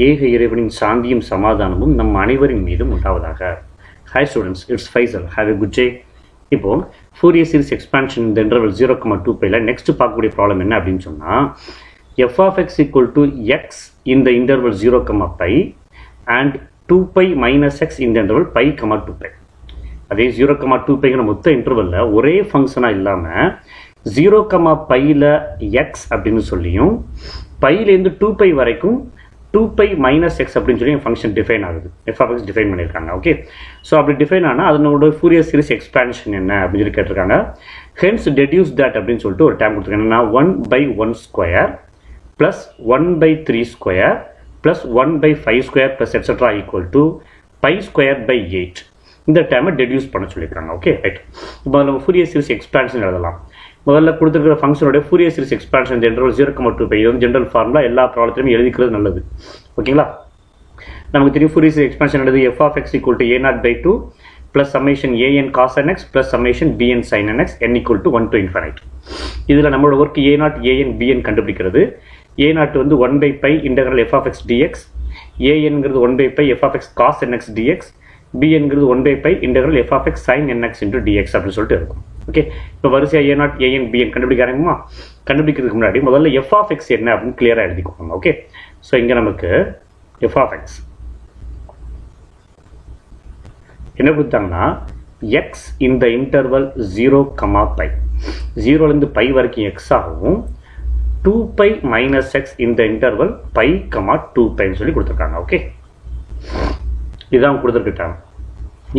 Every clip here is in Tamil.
ஏக இறைவனின் சாந்தியும் சமாதானமும் நம் அனைவரின் மீதும் உண்டாவதாக. Hi students, it's Faisal. Have a good day. இப்போ Fourier series expansion இந்த interval 0,2π நெக்ஸ்ட் பார்க்கக்கூடிய ப்ராப்ளம் என்ன அப்படின்னு சொன்னால் f of x equal to x in the interval 0,π and 2π minus x in the interval π, 2π. அதே 0,2πங்கிற மொத்த இன்டர்வலில் ஒரே ஃபங்க்ஷனாக இல்லாமல் 0,πல x அப்படின்னு சொல்லியும் பையிலேருந்து 2π வரைக்கும் 2π minus x அப்படின்னு சொல்லி ஃபங்க்ஷன் டிஃபைன் ஆகுது. f of x டிஃபைன் பண்ணியிருக்காங்க. ஓகே, ஸோ அப்படி டிஃபைன் ஆனால் அதனோட Fourier series எக்ஸ்பான்ஷன் என்ன அப்படின்னு சொல்லி கேட்டிருக்காங்க. ஹென்ஸ் deduce that அப்படின்னு சொல்லிட்டு ஒரு டைம் கொடுத்துருக்காங்க. என்னன்னா 1/1 square plus 1/3 square plus 1/5 square plus etcetera equal to π square by 8 இந்த டைமை டெடியூஸ் பண்ண சொல்லியிருக்காங்க. Okay right. இப்போ நம்ம Fourier series எக்ஸ்பான்ஷன் எழுதலாம். முதல்ல கொடுத்துருக்கிற ஃபங்க்ஷனோட Fourier series எக்ஸ்பான்ஷன் ஜென்ரல் 0,2π இது வந்து ஜென்ரல் ஃபார்முலா எல்லா ப்ராப்ளத்திலையும் எழுதிக்கிறது நல்லது. ஓகேங்களா, நமக்கு தெரியும் Fourier series எக்ஸ்பான்ஷன் எழுது f of x equal to a0/2 plus summation an cos nx plus summation bn sin nx n equal to 1 to infinite. இதில் நம்மளோட ஒர்க் a0 an bn கண்டுபிடிக்கிறது. a0 வந்து 1/π integral f of x dx, anங்கிறது 1/π f of x cos nx dx, bnங்கிறது 1/π integral f of x sin nx into dx அப்படின்னு சொல்லிட்டு இருக்கும். ஓகே, இப்போ வரிசையாக a0 an bn கண்டுபிடிக்க ஆரம்பிக்குமா? கண்டுபிடிக்கிறதுக்கு முன்னாடி முதல்ல f of x என்ன அப்படின்னு கிளியராக எழுதிக்கோங்க. ஓகே, ஸோ இங்கே நமக்கு f of x என்ன கொடுத்தாங்கன்னா x இந்த இன்டர்வல் 0,π 0லேருந்து π வரைக்கும் x ஆகவும் 2π minus x இந்த இன்டர்வல் π, 2πன்னு சொல்லி கொடுத்துருக்காங்க. ஓகே, இதுதான் கொடுத்துருக்கிட்டாங்க.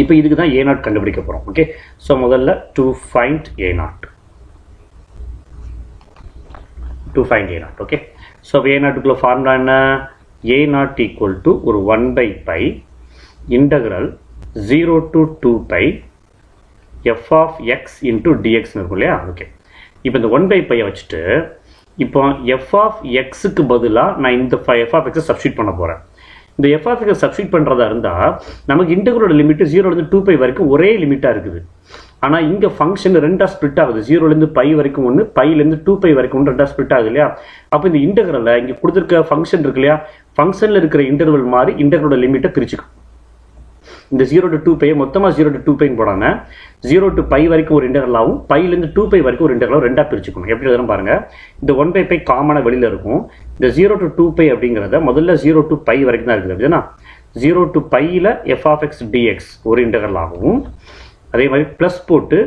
இப்போ இதுக்கு தான் a0 கண்டுபிடிக்க போகிறோம். ஓகே, ஸோ முதல்ல to find a0. Okay, so a0க்குள்ள ஃபார்முலா என்ன? a0 ஈக்குவல் டு ஒரு 1/π integral 0 to 2π f of x into dxன்னு இருக்கும் இல்லையா? ஓகே, இப்போ இந்த 1/π வச்சுட்டு இப்போ f of xக்கு பதிலாக நான் இந்த f of x சப்ஸ்டியூட் பண்ண போகிறேன். இந்த f of x சப்ஸ்டியூட் பண்ணுறதா இருந்தால் நமக்கு இன்டெகிரலோட லிமிட்டு 0லேருந்து 2π வரைக்கும் ஒரே லிமிட்டாக இருக்குது. ஆனால் இங்கே ஃபங்க்ஷன் ரெண்டாக ஸ்ப்ளிட் ஆகுது. 0லேருந்து π வரைக்கும் ஒன்று, πலேருந்து 2π வரைக்கும் ஒன்று, ரெண்டாக ஸ்ப்ளிட் ஆகுது இல்லையா? அப்போ இந்த இன்டெகிரலில் இங்கே கொடுத்துருக்க ஃபங்க்ஷன் இருக்கு இல்லையா, ஃபங்க்ஷனில் இருக்கிற இன்டர்வல் மாதிரி இன்டெகிரலோட லிமிட்டை பிரிச்சுக்கும். இந்த 0 to 2π மொத்தமாக 0 to 2πன்னு போடாமல் 0 to π வரைக்கும் ஒரு இன்டர்வலாகவும் பைலேருந்து 2π வரைக்கும் ஒரு இன்டர்வலாகவும் ரெண்டாக பிரிச்சுக்கணும். எப்படி எழுதுறோம் பாருங்கள். இந்த 1/π காமனாக வெளியில் இருக்கும். இந்த 0 to 2π அப்படிங்கிறத முதல்ல 0 to π வரைக்கும் தான் இருக்குது. அப்படின்னா 0 to πல f of x dx ஒரு இன்டர்வலாகவும் அதே மாதிரி ப்ளஸ் போட்டு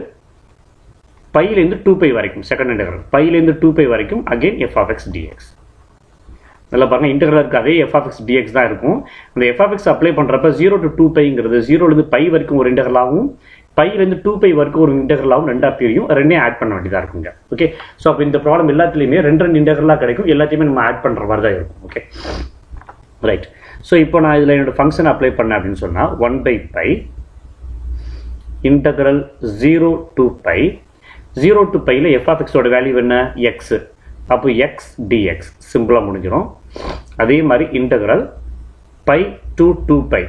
பைலேருந்து 2π வரைக்கும் செகண்ட் இன்டர்வல் பைலேருந்து 2π வரைக்கும் again f of x dx. நல்லா பாருங்க, இன்டெகிரல் இருக்குது அதே f of x dx தான் இருக்கும். அந்த f of x அப்ளை பண்ணுறப்ப 0 to 2πங்கிறது 0லேருந்து π வரைக்கும் ஒரு இன்டெகிரலாகவும் பைலேருந்து 2π வரைக்கும் ஒரு இன்டெகிரலாகவும் ரெண்டாக பிரியும். ரெண்டையும் ஆட் பண்ண வேண்டியதாக இருக்குங்க. ஓகே, ஸோ அப்போ இந்த ப்ராப்ளம் எல்லாத்துலேயுமே ரெண்டு இன்டெகிரலாக கிடைக்கும். எல்லாத்தையுமே நம்ம ஆட் பண்ணுற மாதிரி தான் இருக்கும். Okay right. ஸோ இப்போ நான் இதில் என்னோட ஃபங்க்ஷன் அப்ளை பண்ணேன் அப்படின்னு சொன்னால் 1/π இன்டெகிரல் 0 to π 0 to πல f of x ஓட வேல்யூ என்ன? x. அப்போ x dx சிம்பிளாக முடிஞ்சிடும். அதே மாதிரி இன்டெகிரல் π to 2π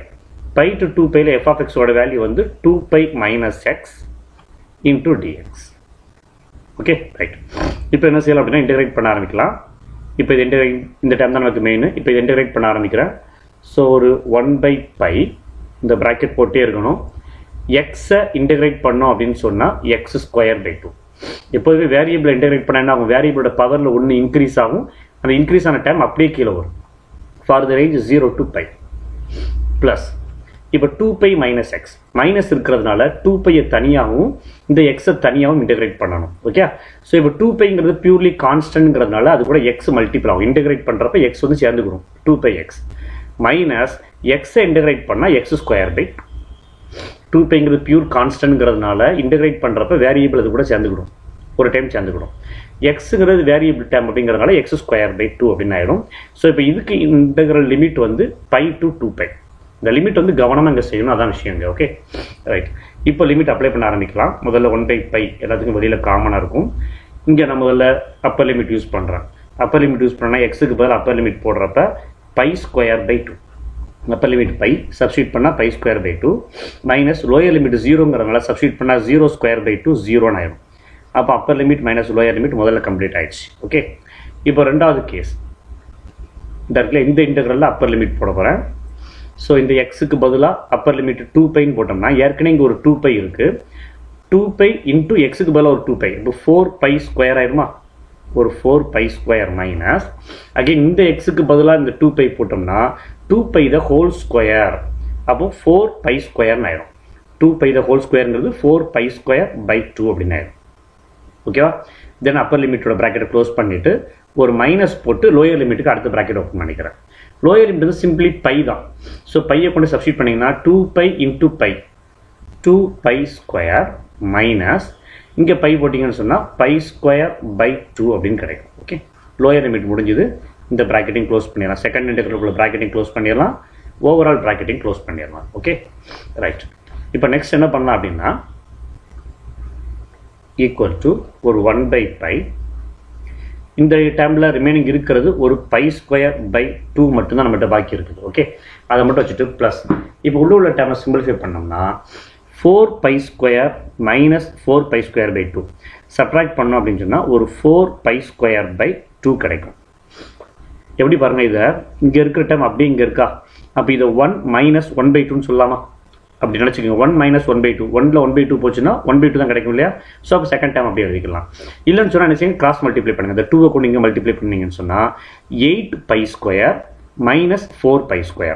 π to 2πல f of x ஓட வேல்யூ வந்து 2π minus x into dx. Okay right. இப்போ என்ன செய்யலாம் அப்படின்னா இன்டெகிரேட் பண்ண ஆரம்பிக்கலாம். இப்போ இது இந்த டைம் தான் நமக்கு மெயின். இப்போ இது இன்டெகிரேட் பண்ண ஆரம்பிக்கிறேன். ஸோ ஒரு 1/π இந்த ப்ராக்கெட் போட்டே இருக்கணும். எக்ஸை இன்டெகிரேட் பண்ணோம் அப்படின்னு சொன்னால் x²/2. எப்போதுமே வேரியபிளை இன்டெகிரேட் பண்ண அவங்க வேரியபிளோட பவரில் ஒன்று இன்க்ரீஸ் ஆகும். அந்த இன்க்ரீஸ் ஆன டைம் அப்படியே கீழே வரும். For the range 0 to π plus இப்போ 2π minus x மைனஸ் இருக்கிறதுனால 2πயை தனியாகவும் இந்த எக்ஸை தனியாகவும் இன்டெகிரேட் பண்ணணும். ஓகே, ஸோ இப்போ 2πங்கிறது பியூர்லி கான்ஸ்டன்ட்ங்கிறதுனால அது கூட எக்ஸ் மல்டிபிள் ஆகும். இன்டெகிரேட் பண்ணுறப்ப எக்ஸ் வந்து சேர்ந்துக்கணும். 2πx மைனஸ் எக்ஸை இன்டெகிரேட் பண்ணால் x²/2. 2πங்கிறது பியூர் கான்ஸ்டன்ட்ங்கிறதுனால இன்டெகிரேட் பண்ணுறப்ப வேரியபிள் அது கூட சேர்ந்துக்கிடும். ஒரு டைம் சேர்ந்துக்கிடும். எக்ஸுங்கிறது வேரியபிள் டைம் அப்படிங்கிறதுனால x²/2 அப்படின்னு ஆயிடும். ஸோ இப்போ இதுக்கு இன்டெகிரல் லிமிட் வந்து π to 2π. இந்த லிமிட் வந்து கவனமாக இங்கே செய்யணும், அதான் விஷயம் இங்கே. Okay right. இப்போ லிமிட் அப்ளை பண்ண ஆரம்பிக்கலாம். முதல்ல 1/π எல்லாத்துக்கும் வெளியில் காமனாக இருக்கும். இங்கே நான் முதல்ல அப்பர் லிமிட் யூஸ் பண்ணுறேன். அப்பர் லிமிட் யூஸ் பண்ணால் எக்ஸுக்கு பதில் அப்பர் லிமிட் போடுறப்ப π²/2 அப்பர் லிமிட் π சப்ஸ்டியூட் பண்ணால் π²/2 மைனஸ் லோயர் லிமிட் 0ங்கிறதுனால சப்ஸ்டியூட் பண்ணால் 0²/2 0ன்னு ஆயிடும். அப்போ Appar limit minus lower limit முதல்ல கம்ப்ளீட் ஆயிடுச்சு. ஓகே, இப்போ ரெண்டாவது கேஸ் இந்த இடத்துல இந்த இன்டெக்ரலில் அப்பர் லிமிட் போட போகிறேன். ஸோ இந்த எக்ஸுக்கு பதிலாக அப்பர் லிமிட் 2πன்னு போட்டோம்னா ஏற்கனவே இங்கே ஒரு 2π இருக்குது. 2π இன்ட்டு எக்ஸுக்கு பதிலாக ஒரு 2π, இப்போ 4π² ஆயிருமா? ஒரு 4π² மைனஸ் அகைன் இந்த எக்ஸுக்கு பதிலாக இந்த 2π போட்டோம்னா 2π த ஹோல் ஸ்கொயர், அப்போ 4π² ஆயிரும். 2π த ஹோல் ஸ்கொயர்ங்கிறது 4π²/2 அப்படின்னு ஆயிரும். ஓகேவா? தென் அப்பர் லிமிட்டோட ப்ராக்கெட்டை க்ளோஸ் பண்ணிவிட்டு ஒரு மைனஸ் போட்டு லோயர் லிமிட்டுக்கு அடுத்த ப்ராக்கெட் ஓப்பன் பண்ணிக்கிறேன். லோயர் லிமிட் வந்து சிம்பிளி பை தான். ஸோ பையை கொண்டு சப்ஸ்டியூட் பண்ணிங்கன்னா 2π இன்ட்டு பை 2π² மைனஸ் இங்கே பை போட்டிங்கன்னு சொன்னால் π²/2 அப்படின்னு கிடைக்கும். ஓகே, லோயர் லிமிட் முடிஞ்சுது. இந்த ப்ராக்கெட்டையும் க்ளோஸ் பண்ணிடலாம். செகண்ட் இன்டெக்ரலுக்குள்ள ப்ராக்கெட்டையும் க்ளோஸ் பண்ணிடலாம். ஓவரால் ப்ராக்கெட்டையும் க்ளோஸ் பண்ணிடலாம். Okay, right. இப்போ நெக்ஸ்ட் என்ன பண்ணலாம் அப்படின்னா ஈக்குவல் டு ஒரு 1/π. இந்த டேர்மில் ரிமைனிங் இருக்கிறது ஒரு π²/2 மட்டும்தான் நம்மகிட்ட பாக்கி இருக்குது. ஓகே, அதை மட்டும் வச்சுட்டு ப்ளஸ் இப்போ உள்ள டேர்மை சிம்பிளிஃபை பண்ணோம்னா 4π² மைனஸ் 4π²/2 சப்ட்ராக்ட் பண்ணோம் அப்படின்னு சொன்னால் ஒரு 4π²/2 கிடைக்கும். எப்படி பாருங்கள், இதை இங்கே இருக்கிற டேர்ம் அப்படியே இங்கே இருக்கா? அப்போ இதை 1 மைனஸ் 1/2ன்னு சொல்லலாமா? அப்படி நினச்சிக்கோங்க. 1 மைனஸ் 1/2, 1ல் 1/2 போச்சுன்னா 1/2 தான் கிடைக்கும் இல்லையா? ஸோ அப்போ செகண்ட் டைம் அப்படியே எழுதிக்கலாம். இல்லைன்னு சொன்னால் நினச்சிங்க கிராஸ் மல்டிப்ளை பண்ணுங்கள். இந்த 2 கொண்டு இங்கே மல்டிப்ளை பண்ணீங்கன்னு சொன்னால் 8π² மைனஸ் 4π²,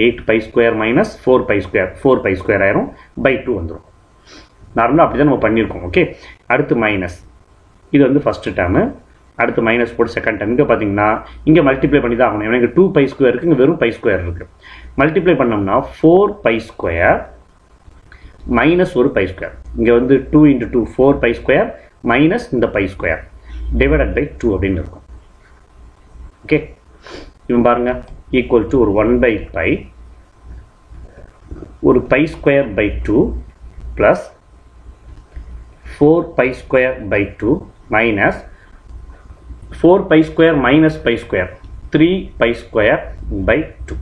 8π² மைனஸ் 4π², 4π² ஆயிரும், /2 வந்துடும். நார்மலாக அப்படி தான் நம்ம பண்ணியிருக்கோம். ஓகே, அடுத்து மைனஸ், இது வந்து ஃபஸ்ட்டு டேர்மு. அடுத்து மைனஸ் போட்டு செகண்ட் டைம். இங்கே பார்த்தீங்கன்னா இங்கே மல்டிப்ளை பண்ணி தான் ஆகணும். எனக்கு 2π² இருக்குது, இங்கே வெறும் π² இருக்குது. மல்டிப்ளை பண்ணோம்னா 4π² மைனஸ் ஒரு π². இங்கே வந்து 2 × 2 4π² மைனஸ் இந்த π² டிவைடட் பை 2 அப்படின்னு இருக்கும். ஓகே, இவன் பாருங்கள் ஈக்குவல் டு ஒரு 1/π ஒரு π²/2 plus 4π²/2 minus 4π² minus π², 3π²/2.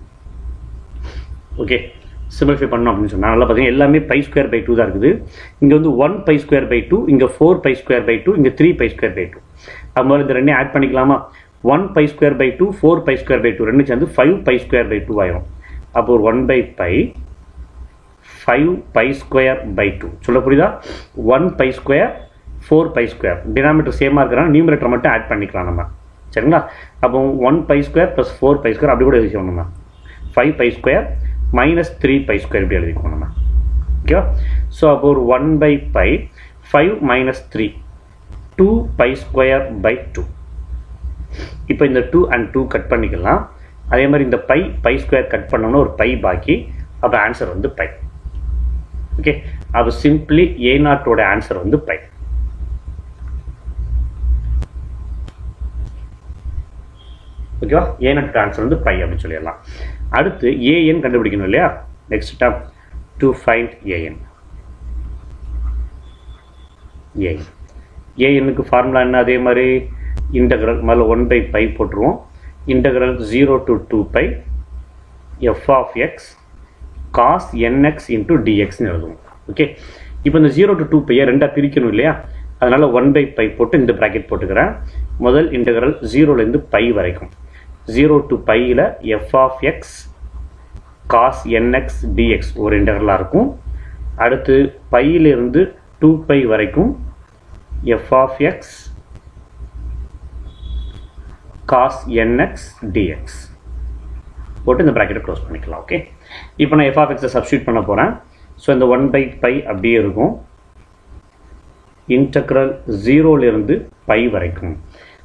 Okay, simplify பண்ணோம் அப்படின்னு சொன்னால் நல்லா பார்த்தீங்கன்னா எல்லாமே π²/2 தான் இருக்குது. இங்கே வந்து 1π²/2, இங்கே 4π²/2, இங்கே 3π²/2. அது மாதிரி இந்த ரெண்டையும் ஆட் பண்ணிக்கலாமா? 1π²/2 4π²/2 ரெண்டு சேர்ந்து 5π²/2 ஆயிரும். அப்போ ஒரு 1/π 5π²/2 சொல்ல புரியுதா? 1π² 4π², டினாமினேட்டர் சேமாக இருக்கிறாங்க, நியூமரேட்டர் மட்டும் ஆட் பண்ணிக்கலாம் நம்ம. சரிங்களா? அப்போ 1π² ப்ளஸ் 4π² அப்படி கூட எழுதிக்கணும் நம்ம. 5π² மைனஸ் 3π² இப்படி எழுதிக்கணும் நம்ம. ஓகேவா? ஸோ அப்போ ஒரு 1/π 5 மைனஸ் 3 2π²/2. இப்போ இந்த 2 and 2 கட் பண்ணிக்கலாம். அதே மாதிரி இந்த π² கட் பண்ணோம்னா ஒரு பை பாக்கி. அப்போ ஆன்சர் வந்து பை. ஓகே, அப்போ சிம்பிளி A0ஓட ஆன்சர் வந்து பை. ஓகேவா? A0 ஆன்சர் வந்து பை அப்படின்னு சொல்லிடலாம். அடுத்து an கண்டுபிடிக்கணும் இல்லையா? Next term to find an. anக்கு ஃபார்முலா என்ன? அதே மாதிரி இன்டெக்ரல் மேலே 1/π போட்டுருவோம். Integral 0 to 2π f of x cos nx into dxன்னு எழுதுவோம். ஓகே, இப்போ இந்த 0 to 2π ரெண்டாக பிரிக்கணும் இல்லையா? அதனால் 1/π போட்டு இந்த ப்ராக்கெட் போட்டுக்கிறேன். முதல் இன்டெக்ரல் 0லேருந்து π வரைக்கும், 0 to πயில் f of x cos nx dx ஒரு இன்டெக்ரலாக இருக்கும். அடுத்து πயிலிருந்து 2π வரைக்கும் f of x cos nx dx போட்டு இந்த ப்ராக்கெட்டை க்ளோஸ் பண்ணிக்கலாம். ஓகே, இப்போ நான் f of x சப்ஸ்டியூட் பண்ண போகிறேன். ஸோ இந்த 1/π அப்படியே இருக்கும். இன்டெக்ரல் 0லேருந்து π வரைக்கும்,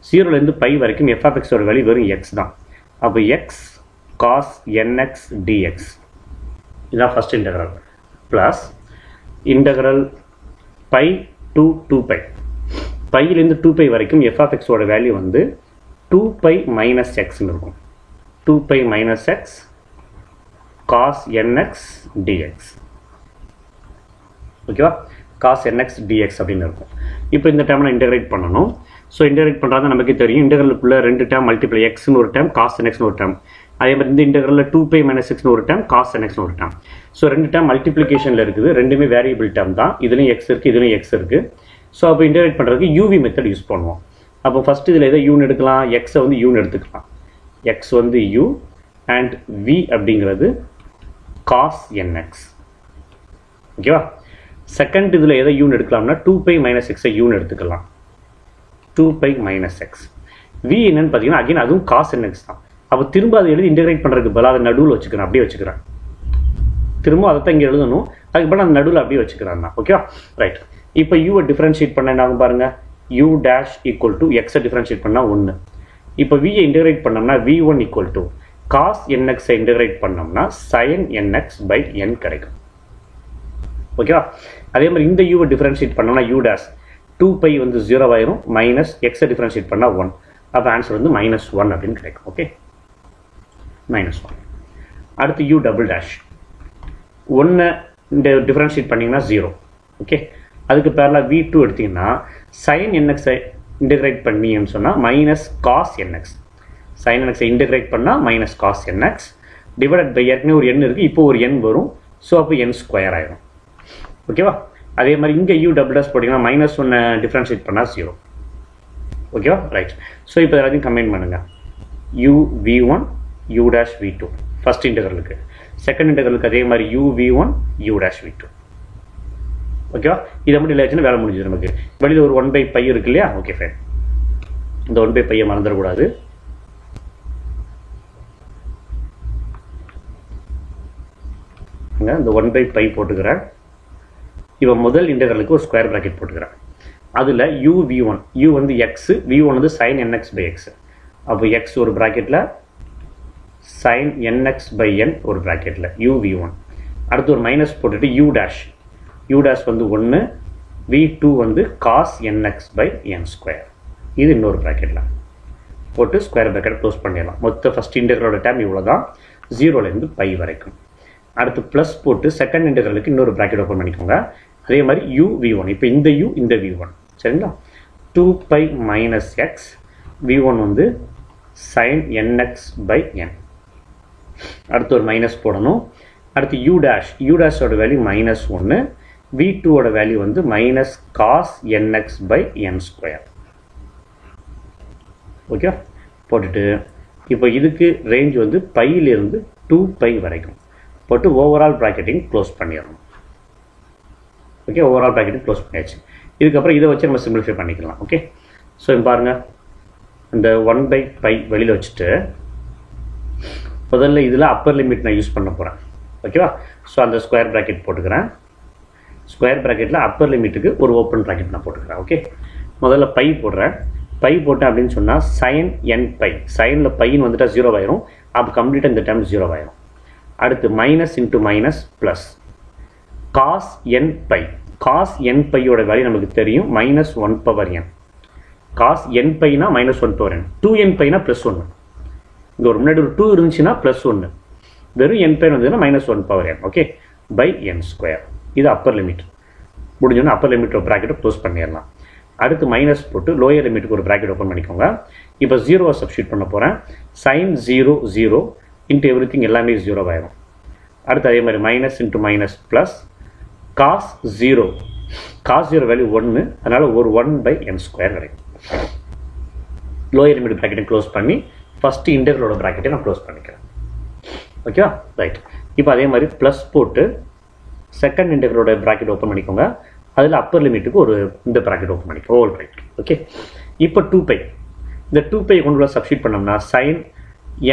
0லேருந்து π வரைக்கும் f of x ஓட வேல்யூ வெறும் x தான். அப்போ x cos nx dx இதுதான் first integral. Plus integral π to 2π, πயிலேருந்து 2π வரைக்கும் f of x ஓட வேல்யூ வந்து 2π மைனஸ் எக்ஸ்ன்னு இருக்கும். 2π minus x cos nx dx. ஓகேவா? cos nx dx அப்படின்னு இருக்கும். இப்போ இந்த டேர்மை இன்டெகிரேட் பண்ணணும். ஸோ இன்டெகிரேட் பண்ணுறது நமக்கு தெரியும். இன்டெகிரலுக்குள்ள ரெண்டு டேர்ம் மல்டிப்ளை எக்ஸ்னு ஒரு டேர்ம், cos nxன்னு ஒரு டேர்ம். அதே மாதிரி இந்த இன்டெகிரலில் 2π மைனஸ் எக்ஸ்னு ஒரு டேர்ம், cos nxன்னு ஒரு டேர்ம். ஸோ ரெண்டு டேர்ம் மல்டிப்ளிகேஷனில் இருக்குது. ரெண்டுமே வேரியபிள் டேர்ம் தான். இதுலேயும் எக்ஸ் இருக்குது, இதுலேயும் எக்ஸ் இருக்குது. ஸோ அப்போ இன்டெகிரேட் பண்ணுறதுக்கு யூவி மெத்தட் யூஸ் பண்ணுவோம். அப்போ ஃபஸ்ட்டு இதில் எதை யூன்னு எடுக்கலாம்? எக்ஸை வந்து யூன்னு எடுத்துக்கலாம். x வந்து u and v அப்படிங்கிறது cos nx. ஓகேவா? செகண்ட் இதில் எதை யூன்னு எடுக்கலாம்னா 2π மைனஸ் எக்ஸை யூன்னு எடுத்துக்கலாம். 2π மைனஸ் எக்ஸ். v என்னன்னு பார்த்தீங்கன்னா அகைன் அதுவும் cos nx தான். அப்போ திரும்ப அதை எழுதி இன்டெகிரேட் பண்ணுறதுக்கு பதிலாக அதை நடுவில் வச்சுக்கிறேன், அப்படியே வச்சுக்கிறேன். திரும்ப அதை தான் இங்கே எழுதணும், அதுக்கு பதிலாக அந்த நடுவில் அப்படியே வச்சுக்கிறேன் தான். ஓகேவா? ரைட். இப்போ யூவை டிஃப்ரென்ஷியேட் பண்ண என்ன ஆகும் பாருங்கள், u டேஷ் ஈக்குவல் டு எக்ஸை டிஃப்ரென்ஷியேட் பண்ணால் 1. இப்போ வியை இன்டெகிரேட் பண்ணோம்னா v1 ஈக்குவல் டு cos nxஐ இன்டெகிரேட் பண்ணோம்னா sin nx பை n கிடைக்கும். ஓகேவா? அதே மாதிரி இந்த யூவை டிஃப்ரென்ஷியேட் பண்ணோம்னா u டேஷ் 2π வந்து 0 ஆயிரும், மைனஸ் எக்ஸை டிஃப்ரென்ஷியேட் பண்ணால் 1. அப்போ ஆன்சர் வந்து -1 அப்படின்னு கிடைக்கும். ஓகே, -1. அடுத்து u டபுள் டேஷ் 1 இந்த டிஃப்ரென்ஷியேட் பண்ணிங்கன்னா 0. ஓகே, அதுக்கு பேரில் v2 எடுத்திங்கன்னா sin nxஐ இன்டெகிரேட் பண்ணின்னு சொன்னால் மைனஸ் cos nx. sin nxஐ இன்டெகிரேட் பண்ணால் minus cos nx divided by ஏற்கனவே ஒரு n இருக்குது, இப்போ ஒரு n வரும். ஸோ அப்போ n ஸ்கொயர் ஆயிரும். ஓகேவா? அதே மாதிரி இங்கே u டபுள் டேஷ் போட்டிங்கன்னா -1 டிஃப்ரென்ஷியேட் பண்ணால் 0. ஓகேவா? ரைட். ஸோ இப்போ எல்லாத்தையும் கம்பைன் பண்ணுங்கள். u v1 u dash v2 first இன்டெகிரலுக்கு, செகண்ட் இன்டெகிரலுக்கு அதே மாதிரி u v1 u dash v2. ஓகேவா? இதை மட்டும் இல்லையாச்சுன்னா வேலை முடிஞ்சது நமக்கு. வெளியில் ஒரு 1/π இருக்கு இல்லையா? Okay fine. இந்த 1/π மறந்துடக்கூடாது. இந்த 1/π போட்டுக்கிறேன். இப்போ முதல் இன்டெகிரலுக்கு ஒரு ஸ்கொயர் ப்ராக்கெட் போட்டுக்கிறேன். அதில் u v1, u வந்து எக்ஸு, v1 வந்து sin nx பை எக்ஸு. அப்போ எக்ஸ் ஒரு ப்ராக்கெட்டில், sin nx பை n ஒரு ப்ராக்கெட்டில் u v1. அடுத்து ஒரு மைனஸ் போட்டுட்டு u டேஷ், u டேஷ் வந்து 1, v2 வந்து cos nx by n square. இது இன்னொரு ப்ராக்கெட்டில் போட்டு ஸ்கொயர் ப்ராக்கெட் க்ளோஸ் பண்ணிடலாம். மொத்த ஃபஸ்ட் இன்டெகிரலோட டைம் இவ்வளோ தான், 0லேருந்து π வரைக்கும். அடுத்து ப்ளஸ் போட்டு செகண்ட் இன்டெகிரலுக்கு இன்னொரு ப்ராக்கெட் ஓப்பன் பண்ணிக்கோங்க. அதே மாதிரி u v1, இப்போ இந்த u இந்த v1 சரிங்களா? 2π மைனஸ் எக்ஸ், v1 வந்து sin nx பை n. அடுத்து ஒரு மைனஸ் போடணும். அடுத்து u டேஷ், u டேஷோட வேல்யூ -1, v2ஓட வேல்யூ வந்து minus cos nx by n square. Okay, போட்டுட்டு இப்போ இதுக்கு ரேஞ்ச் வந்து பையிலிருந்து 2π வரைக்கும் போட்டு ஓவரால் ப்ராக்கெட்டிங் க்ளோஸ் பண்ணிடணும். ஓகே, ஓவரால் ப்ராக்கெட்டிங் க்ளோஸ் பண்ணியாச்சு. இதுக்கப்புறம் இதை வச்சு நம்ம சிம்பிளிஃபை பண்ணிக்கலாம். ஓகே, ஸோ பாருங்கள், இந்த 1/π வெளியில் வச்சுட்டு முதல்ல இதில் அப்பர் லிமிட் நான் யூஸ் பண்ண போகிறேன். ஓகேவா? ஸோ அந்த ஸ்கொயர் ப்ராக்கெட் போட்டுக்கிறேன். ஸ்கொயர் ப்ராக்கெட்டில் அப்பர் லிமிட்டுக்கு ஒரு ஓப்பன் ப்ராக்கெட் நான் போட்டுக்கிறேன். ஓகே, முதல்ல பை போடுறேன். பை போட்டேன் அப்படின்னு சொன்னால் sin nπ, சைனில் பைன்னு வந்துட்டால் 0 ஆயிரும். அப்போ கம்ப்ளீட்டாக இந்த டைம் 0 ஆயிரும். அடுத்து minus into minus plus cos nπ. cos nπயோட வேல்யூ நமக்கு தெரியும், -1/n. cos nπனா -1/n, 2nπனா +1. இங்கே ஒரு முன்னாடி ஒரு 2 இருந்துச்சுன்னா +1, வெறும் nπ வந்ததுன்னா -1/n. Okay, by n square. இது அப்பர் லிமிட். முடிஞ்சோன்னா அப்பர் லிமிட் ப்ராக்கெட்டை க்ளோஸ் பண்ணிடலாம். அடுத்து மைனஸ் போட்டு லோயர் லிமிட்டுக்கு ஒரு ப்ராக்கெட் ஓப்பன் பண்ணிக்கோங்க. இப்போ 0 சப்ஸ்டியூட் பண்ண போகிறேன். sin 0 0 இன்ட்டு எவ்ரிதிங் எல்லாமே 0 ஆயிரும். அடுத்து அதே மாதிரி minus into minus plus cos 0, cos 0 value 1, அதனால் ஒரு 1/n ஸ்கொயர் கிடைக்கும். லோயர் லிமிட் ப்ராக்கெட்டை க்ளோஸ் பண்ணி ஃபஸ்ட்டு இன்டெகிரலோட ப்ராக்கெட்டை நான் க்ளோஸ் பண்ணிக்கிறேன். ஓகேவா? ரைட். இப்போ அதே மாதிரி ப்ளஸ் போட்டு செகண்ட் இன்டெகிரலோட ப்ராக்கெட் ஓப்பன் பண்ணிக்கோங்க. அதில் அப்பர் லிமிட்டுக்கு ஒரு இந்த ப்ராக்கெட் ஓப்பன் பண்ணிக்கோ, ஹோல் ரைட். ஓகே, இப்போ 2π, இந்த 2π கொண்டு உள்ள சப்ஸ்டியூட் பண்ணோம்னா sin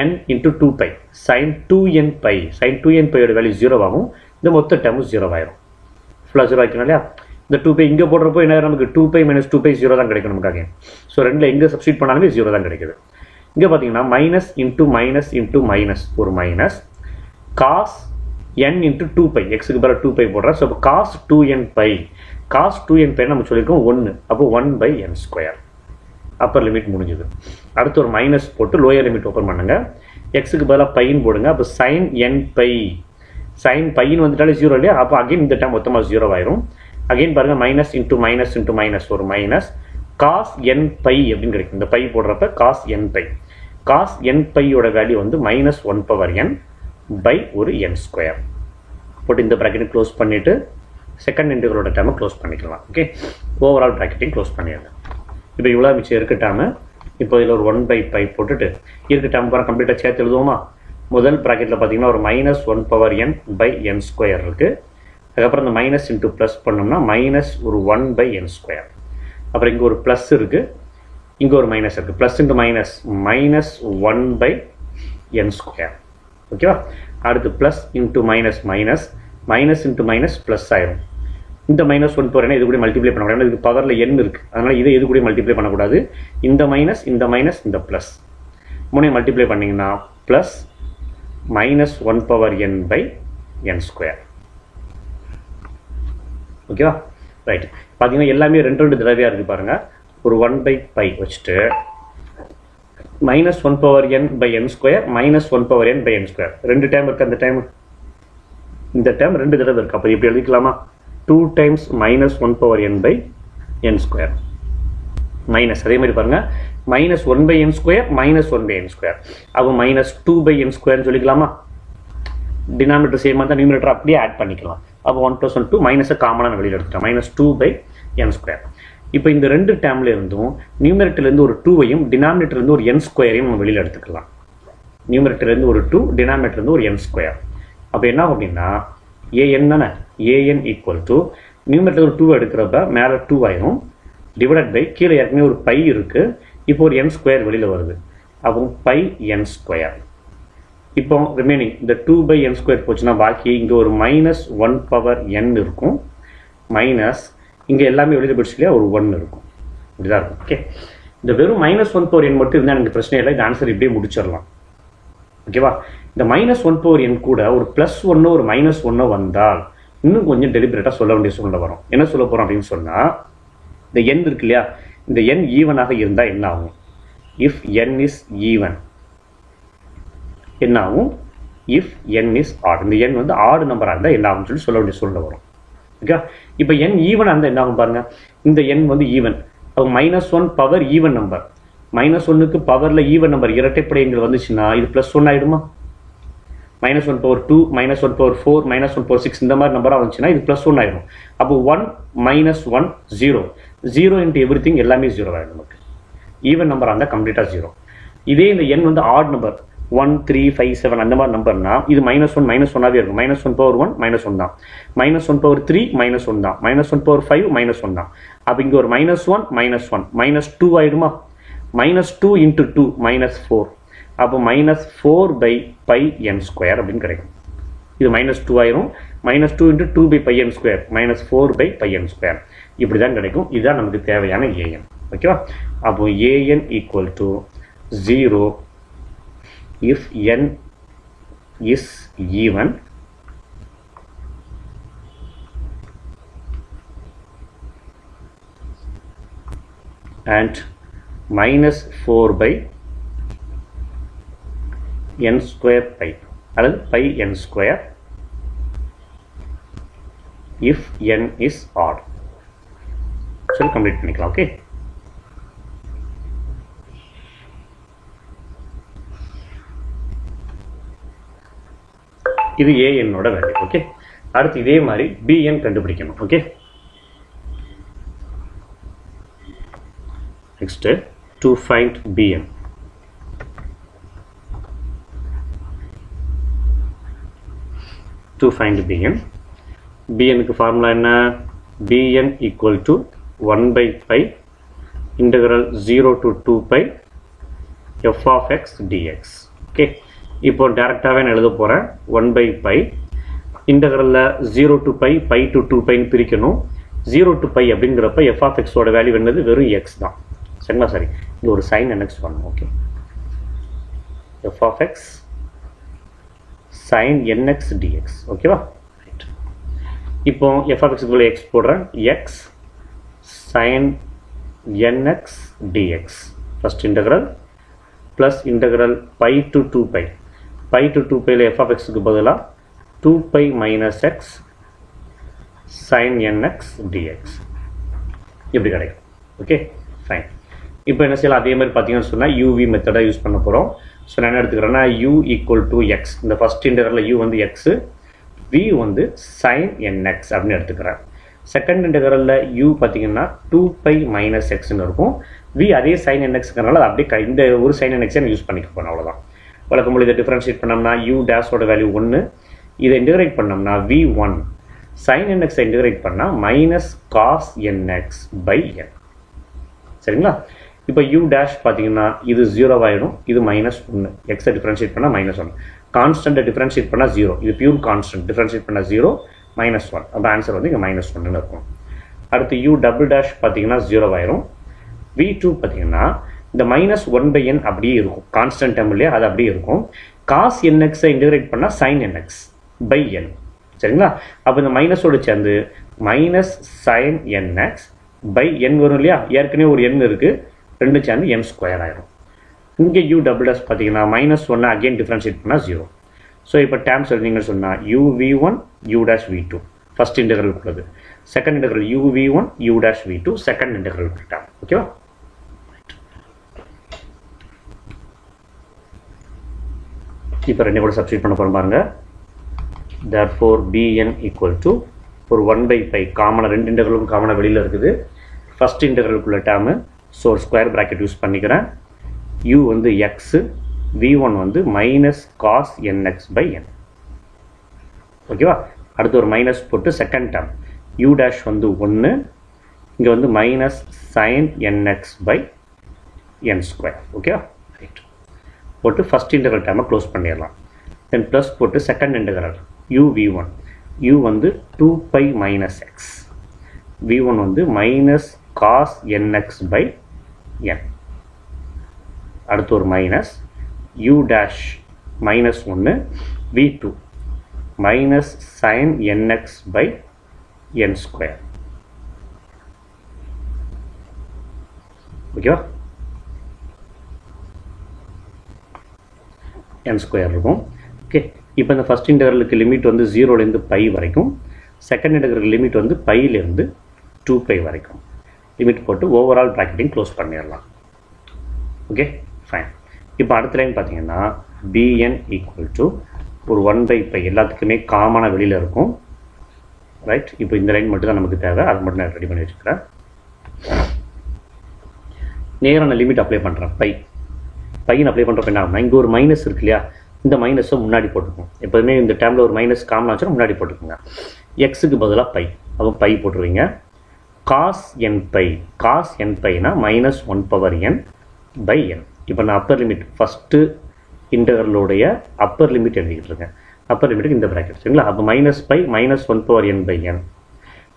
n into 2π, sin 2nπ, sin 2nπயோட வேல்யூ 0 ஆகும். இந்த மொத்த டேர்மும் 0 ஆயிரும். ஃபுல்லாக 0 ஆகிக்கணும் இல்லையா? இந்த 2π இங்கே போடுறப்போ என்ன நமக்கு 2π மைனஸ் 2π 0 தான் கிடைக்கும் நமக்காக. ஸோ ரெண்டில் எங்கே சப்ஸ்டியூட் பண்ணாலுமே 0 தான் கிடைக்குது. இங்கே பார்த்தீங்கன்னா minus into minus into minus ஒரு மைனஸ் cos n இன்ட்டு 2π, எக்ஸுக்கு பதிலாக 2π போடுறேன். ஸோ அப்போ cos 2nπ, cos 2nπ நம்ம சொல்லியிருக்கோம் 1, அப்போ 1/n ஸ்கொயர். அப்பர் லிமிட் முடிஞ்சுது. அடுத்து ஒரு மைனஸ் போட்டு லோயர் லிமிட் ஓப்பன் பண்ணுங்கள். எக்ஸுக்கு பதிலாக பைன்னு போடுங்க. அப்போ sin nπ, sin பைன்னு வந்துட்டாலே 0 இல்லையா? அப்போ அகைன் இந்த டைம் மொத்தமாக 0 ஆயிரும். அகைன் பாருங்கள், minus into minus into minus ஒரு மைனஸ் cos nπ அப்படின்னு கிடைக்கும். இந்த பை போடுறப்ப cos nπ, cos nπயோட வேல்யூ வந்து -1/n பை ஒரு n ஸ்கொயர் போட்டு இந்த ப்ராக்கெட்டை க்ளோஸ் பண்ணிவிட்டு செகண்ட் இன்டெகிரலோட டைமை க்ளோஸ் பண்ணிக்கலாம். ஓகே, ஓவரால் ப்ராக்கெட்டையும் க்ளோஸ் பண்ணிடலாம். இப்போ இவ்வளோ மிச்சம் இருக்கட்டாமல் இப்போ இதில் ஒரு 1/π போட்டுட்டு இருக்க டேர்ம் பூரா கம்ப்ளீட்டாக சேர்த்து எழுதுவோமா? முதல் ப்ராக்கெட்டில் பார்த்தீங்கன்னா ஒரு -1/n/n² இருக்குது. அதுக்கப்புறம் இந்த மைனஸ் இன்ட்டு ப்ளஸ் பண்ணோம்னா மைனஸ் ஒரு 1/n². அப்புறம் இங்கே ஒரு ப்ளஸ் இருக்குது, இங்கே ஒரு மைனஸ் இருக்குது. Plus into minus -1/n². ஓகேவா? அடுத்து plus into minus minus, minus into minus plus ஆயிரும். இந்த -1 போகிறேன்னா இது கூட மல்டிப்ளை பண்ணக்கூடாது, ஏன்னா இதுக்கு பவரில் n இருக்குது. அதனால் இதை இது கூட மல்டிப்ளை பண்ணக்கூடாது. இந்த மைனஸ் இந்த மைனஸ் இந்த ப்ளஸ் மூணையும் மல்டிப்ளை பண்ணிங்கன்னா ப்ளஸ் -1/n/n². ஓகேவா? ரைட். பார்த்தீங்கன்னா எல்லாமே ரெண்டு தடவையாக இருக்குது பாருங்கள். ஒரு 1/π வச்சுட்டு -1/n/n² -1/n/n². ரெண்டு டைம் இருக்குது. அந்த டைம் இந்த டைம் ரெண்டு தடவை இருக்குது. அப்போ இப்படி எழுதிக்கலாமா? 2 times -1/n/n². மைனஸ் அதே மாதிரி பாருங்கள், -1/n² -1/n². அப்போ -2/n² சொல்லிக்கலாமா? டினாமினேட்டர் சேமாக தான் நியூமரேட்டர் அப்படியே ஆட் பண்ணிக்கலாம். அப்போ 1 + 1 2 மைனஸை காமனாக வெளியில் எடுத்துட்டோம். -2/n². இப்போ இந்த ரெண்டு டேர்ம்ல இருந்தும் நியூமரேட்டர்லேருந்து ஒரு 2வையும் டினாமினேட்டர்லேருந்து ஒரு n²யும் நம்ம வெளியில் எடுத்துக்கலாம். நியூமரேட்டர்லேருந்து ஒரு 2, டினாமினேட்டர்லேருந்து ஒரு n². அப்போ என்ன ஆகும் அப்படின்னா an தானே, an = நியூமரேட்டர் ஒரு 2 எடுக்கிறப்ப மேலே 2 ஆயிரும், டிவைடட் பை கீழே ஏற்கனவே ஒரு பை இருக்குது, இப்போ ஒரு n² வெளியில் வருது. அப்போ πn². இப்போ ரிமைனிங் இந்த 2/n² போச்சுன்னா பாக்கி இங்கே ஒரு -1/n இருக்கும், மைனஸ் இங்கே எல்லாமே வெளியில் போயிடுச்சு இல்லையா, ஒரு 1 இருக்கும். இப்படிதான் இருக்கும். ஓகே, இந்த வெறும் -1/n மட்டும் இருந்தால் எனக்கு பிரச்சனை இல்லை, இந்த ஆன்சர் இப்படியே முடிச்சிடலாம். ஓகேவா? இந்த -1/n கூட ஒரு +1 ஒரு -1 வந்தால் இன்னும் கொஞ்சம் டெலிபரேட்டாக சொல்ல வேண்டிய சூழ்நிலை வரும். என்ன சொல்ல போகிறோம் அப்படின்னு சொன்னால், இந்த n இருக்கு இல்லையா, இந்த n ஈவனாக இருந்தால் என்ன ஆகும்? இஃப் n இஸ் ஈவன் என்ன ஆகும்? If n is odd. இந்த n வந்து ஆட் நம்பராக இருந்தால் என்ன ஆகும்னு சொல்ல வேண்டிய சூழ்நிலை வரும். ஓகே, இப்போ n ஈவனாக இருந்தால் என்ன ஆகும் பாருங்க. இந்த n வந்து ஈவன், அப்போ -1 பவர் ஈவன் நம்பர், -1க்கு பவரில் ஈவன் நம்பர் இரட்டைப்படைகள் வந்துச்சுன்னா இது +1 ஆகிடுமா? -1/2 -1/4 -1/6 இந்த மாதிரி நம்பராக வந்துச்சுன்னா இது +1 ஆயிடும். அப்போ 1 -1 0 0 இன்ட்டு எவ்ரிதிங் எல்லாமே 0 ஆகிடும். நமக்கு ஈவன் நம்பராக இருந்தால் கம்ப்ளீட்டாக 0. இதே இந்த n வந்து ஆட் நம்பர் 1 3 5 7 அந்த மாதிரி நம்பர்னா இது -1 -1ஆகவே இருக்கும். -1/1 -1 தான், -1/3 -1 தான், -1/5 -1 தான். அப்போ இங்கே ஒரு -1 -1 -2 ஆகிடுமா? -2 இன்ட்டு 2 -4. அப்போ -4/πn² அப்படின்னு கிடைக்கும். இது -2 ஆயிரும். -2 இன்ட்டு 2/πn², -4/πn². இப்படி தான் கிடைக்கும். இதுதான் நமக்கு தேவையான an. ஓகேவா? அப்போ an = 0 if n is even and -4/n² அல்லது πn² if n is odd. சொல்லி கம்ப்ளீட் பண்ணிக்கலாம். ஓகே, இது an ஓட வேல்யூ. ஓகே, அடுத்து இதே மாதிரி bn கண்டுபிடிக்கணும். Okay, next to find bn. To find bn, bnக்கு ஃபார்முலா என்ன? bn = 1/π integral 0 to 2π f of x dx. Okay, இப்போ டேரெக்டாகவே நான் எழுத போகிறேன். 1/π இன்டகரலில் 0 to π π to 2πன்னு பிரிக்கணும். 0 to π அப்படிங்கிறப்ப f of x ஓட வேல்யூ என்னது? வெறும் x தான். சரிங்களா? சரி, இது ஒரு sin nx பண்ணணும். Okay, f of x sin nx dx. ஓகேவா? ரைட். இப்போ f of x க்குள்ள x போடுறேன். x sin nx dx first integral plus integral π to 2π. π to 2πல f of xக்கு பதிலாக 2π - x sin nx dx இப்படி கிடைக்கும். Okay, fine. இப்போ என்ன செய்யலாம்? அதே மாதிரி பார்த்தீங்கன்னு சொன்னால் uv மெத்தடை யூஸ் பண்ண போகிறோம். ஸோ நான் என்ன எடுத்துக்கிறேன்னா u = x. இந்த ஃபர்ஸ்ட் இன்டகரலில் u வந்து x, v வந்து sin nx அப்படின்னு எடுத்துக்கிறேன். செகண்ட் இன்டெக்ரலில் u பார்த்தீங்கன்னா 2π மைனஸ் எக்ஸ்ன்னு இருக்கும். v அதே சைன் nxங்கிறனால அது அப்படியே இந்த ஒரு சைன் nx யூஸ் பண்ணிக்க அவ்வளோதான். வழக்கம் போல இதை டிஃபரன்ஷியேட் பண்ணோம்னா u டேஷோட வேல்யூ 1, இதை இன்டெகிரேட் பண்ணோம்னா v1 sin nx இன்டெகிரேட் பண்ணால் minus cos nx by n. சரிங்களா? இப்போ u டேஷ் பார்த்தீங்கன்னா இது 0 ஆகிடும், இது -1. எக்ஸை டிஃபரன்ஷியேட் பண்ணால் -1. கான்ஸ்டன்ட்டை டிஃபரன்ஷியேட் பண்ணால் 0, இது பியூர் கான்ஸ்டன்ட். டிஃபரன்ஷியேட் பண்ணால் 0 -1. அப்போ ஆன்சர் வந்து இங்கே -1ன்னு இருக்கும். அடுத்து u டபுள் டேஷ் பார்த்தீங்கன்னா 0 ஆயிரும். v2 பார்த்தீங்கன்னா இந்த -1/n அப்படியே இருக்கும், கான்ஸ்டன்ட் டேர்ம் இல்லையா, அது அப்படியே இருக்கும். காஸ் nxஐ இன்டெகிரேட் பண்ணால் sin nx பை n. சரிங்களா? அப்போ இந்த மைனஸோடு சேர்ந்து minus sin nx by n வரும் இல்லையா, ஏற்கனவே ஒரு n இருக்குது, ரெண்டு சேர்ந்து n ஸ்கொயர் ஆயிரும். இங்கே u டபுள் டேஷ் பார்த்தீங்கன்னா -1 அகெயின் டிஃபரன்ஷியேட் பண்ணால் 0. ஸோ இப்போ டேர்ம்ஸ் எழுதிங்கன்னு சொன்னால் u v1 u dash v2 first இன்டெகிரலுக்குள்ளது, second integral u v1 u dash v2 second இன்டெகிரலுக்கு டேர்ம். ஓகேவா? இப்போ ரெண்டு கூட சப்ஸ்டிட் பண்ண போகிறோம் பாருங்க. therefore bn equal to ஒரு 1/π காமனாக ரெண்டு இன்டெகிரலுக்கும் காமனாக வெளியில் இருக்குது. ஃபர்ஸ்ட் இன்டெகிரலுக்குள்ள டேர்மு, ஸோ ஒரு ஸ்கொயர் ப்ராக்கெட் யூஸ் பண்ணிக்கிறேன். u வந்து எக்ஸு, v1 வந்து minus cos nx by n. ஓகேவா? அடுத்து ஒரு மைனஸ் போட்டு செகண்ட் டேர்ம் u டேஷ் வந்து 1, இங்கே வந்து minus sine nx by n square. ஓகேவா? ரைட் போட்டு ஃபர்ஸ்ட் இன்டெகிரல் டேர்மை க்ளோஸ் பண்ணிடலாம். தென் ப்ளஸ் போட்டு second integral u v1, u வந்து 2π மைனஸ் எக்ஸ், v1 வந்து minus cos nx by n. அடுத்து ஒரு minus u dash -1, v2 minus sine nx by n square. ஓகேவா? n ஸ்கொயர் இருக்கும். ஓகே, இப்போ இந்த ஃபர்ஸ்ட் இன்டெகிரலுக்கு லிமிட் வந்து 0லேருந்து π வரைக்கும், செகண்ட் இன்டெகிரல் லிமிட் வந்து πலேருந்து 2π வரைக்கும். லிமிட் போட்டு ஓவரால் ப்ராக்கெட்டிங் க்ளோஸ் பண்ணிடலாம். Okay, fine. இப்போ அடுத்த லைன் பார்த்தீங்கன்னா bn ஈக்குவல் டு ஒரு 1/π எல்லாத்துக்குமே காமனாக வெளியில் இருக்கும். ரைட், இப்போ இந்த லைன் மட்டும் தான் நமக்கு தேவை, அது மட்டும் நான் ரெடி பண்ணி வச்சுக்கிறேன். நேரான லிமிட் அப்ளை பண்ணுறேன். பையன் அப்ளை பண்ணுறப்ப என்ன ஆகும்னா, இங்கே ஒரு மைனஸ் இருக்கு இல்லையா, இந்த மைனஸை முன்னாடி போட்டுக்கோங்க. எப்போதுமே இந்த டைமில் ஒரு மைனஸ் காமனாக வச்சுன்னா முன்னாடி போட்டுக்கோங்க. எக்ஸுக்கு பதிலாக பை, அப்போ பை போட்டுருவீங்க. காஸ் nπனா -1/n பை n. இப்போ நான் அப்பர் லிமிட் ஃபஸ்ட்டு இன்டெகிரலுடைய அப்பர் லிமிட் எழுதிக்கிட்டு இருக்கேன். அப்பர் லிமிட்டுக்கு இந்த ப்ராக்கெட். சரிங்களா? அப்போ -π -1/n பை n.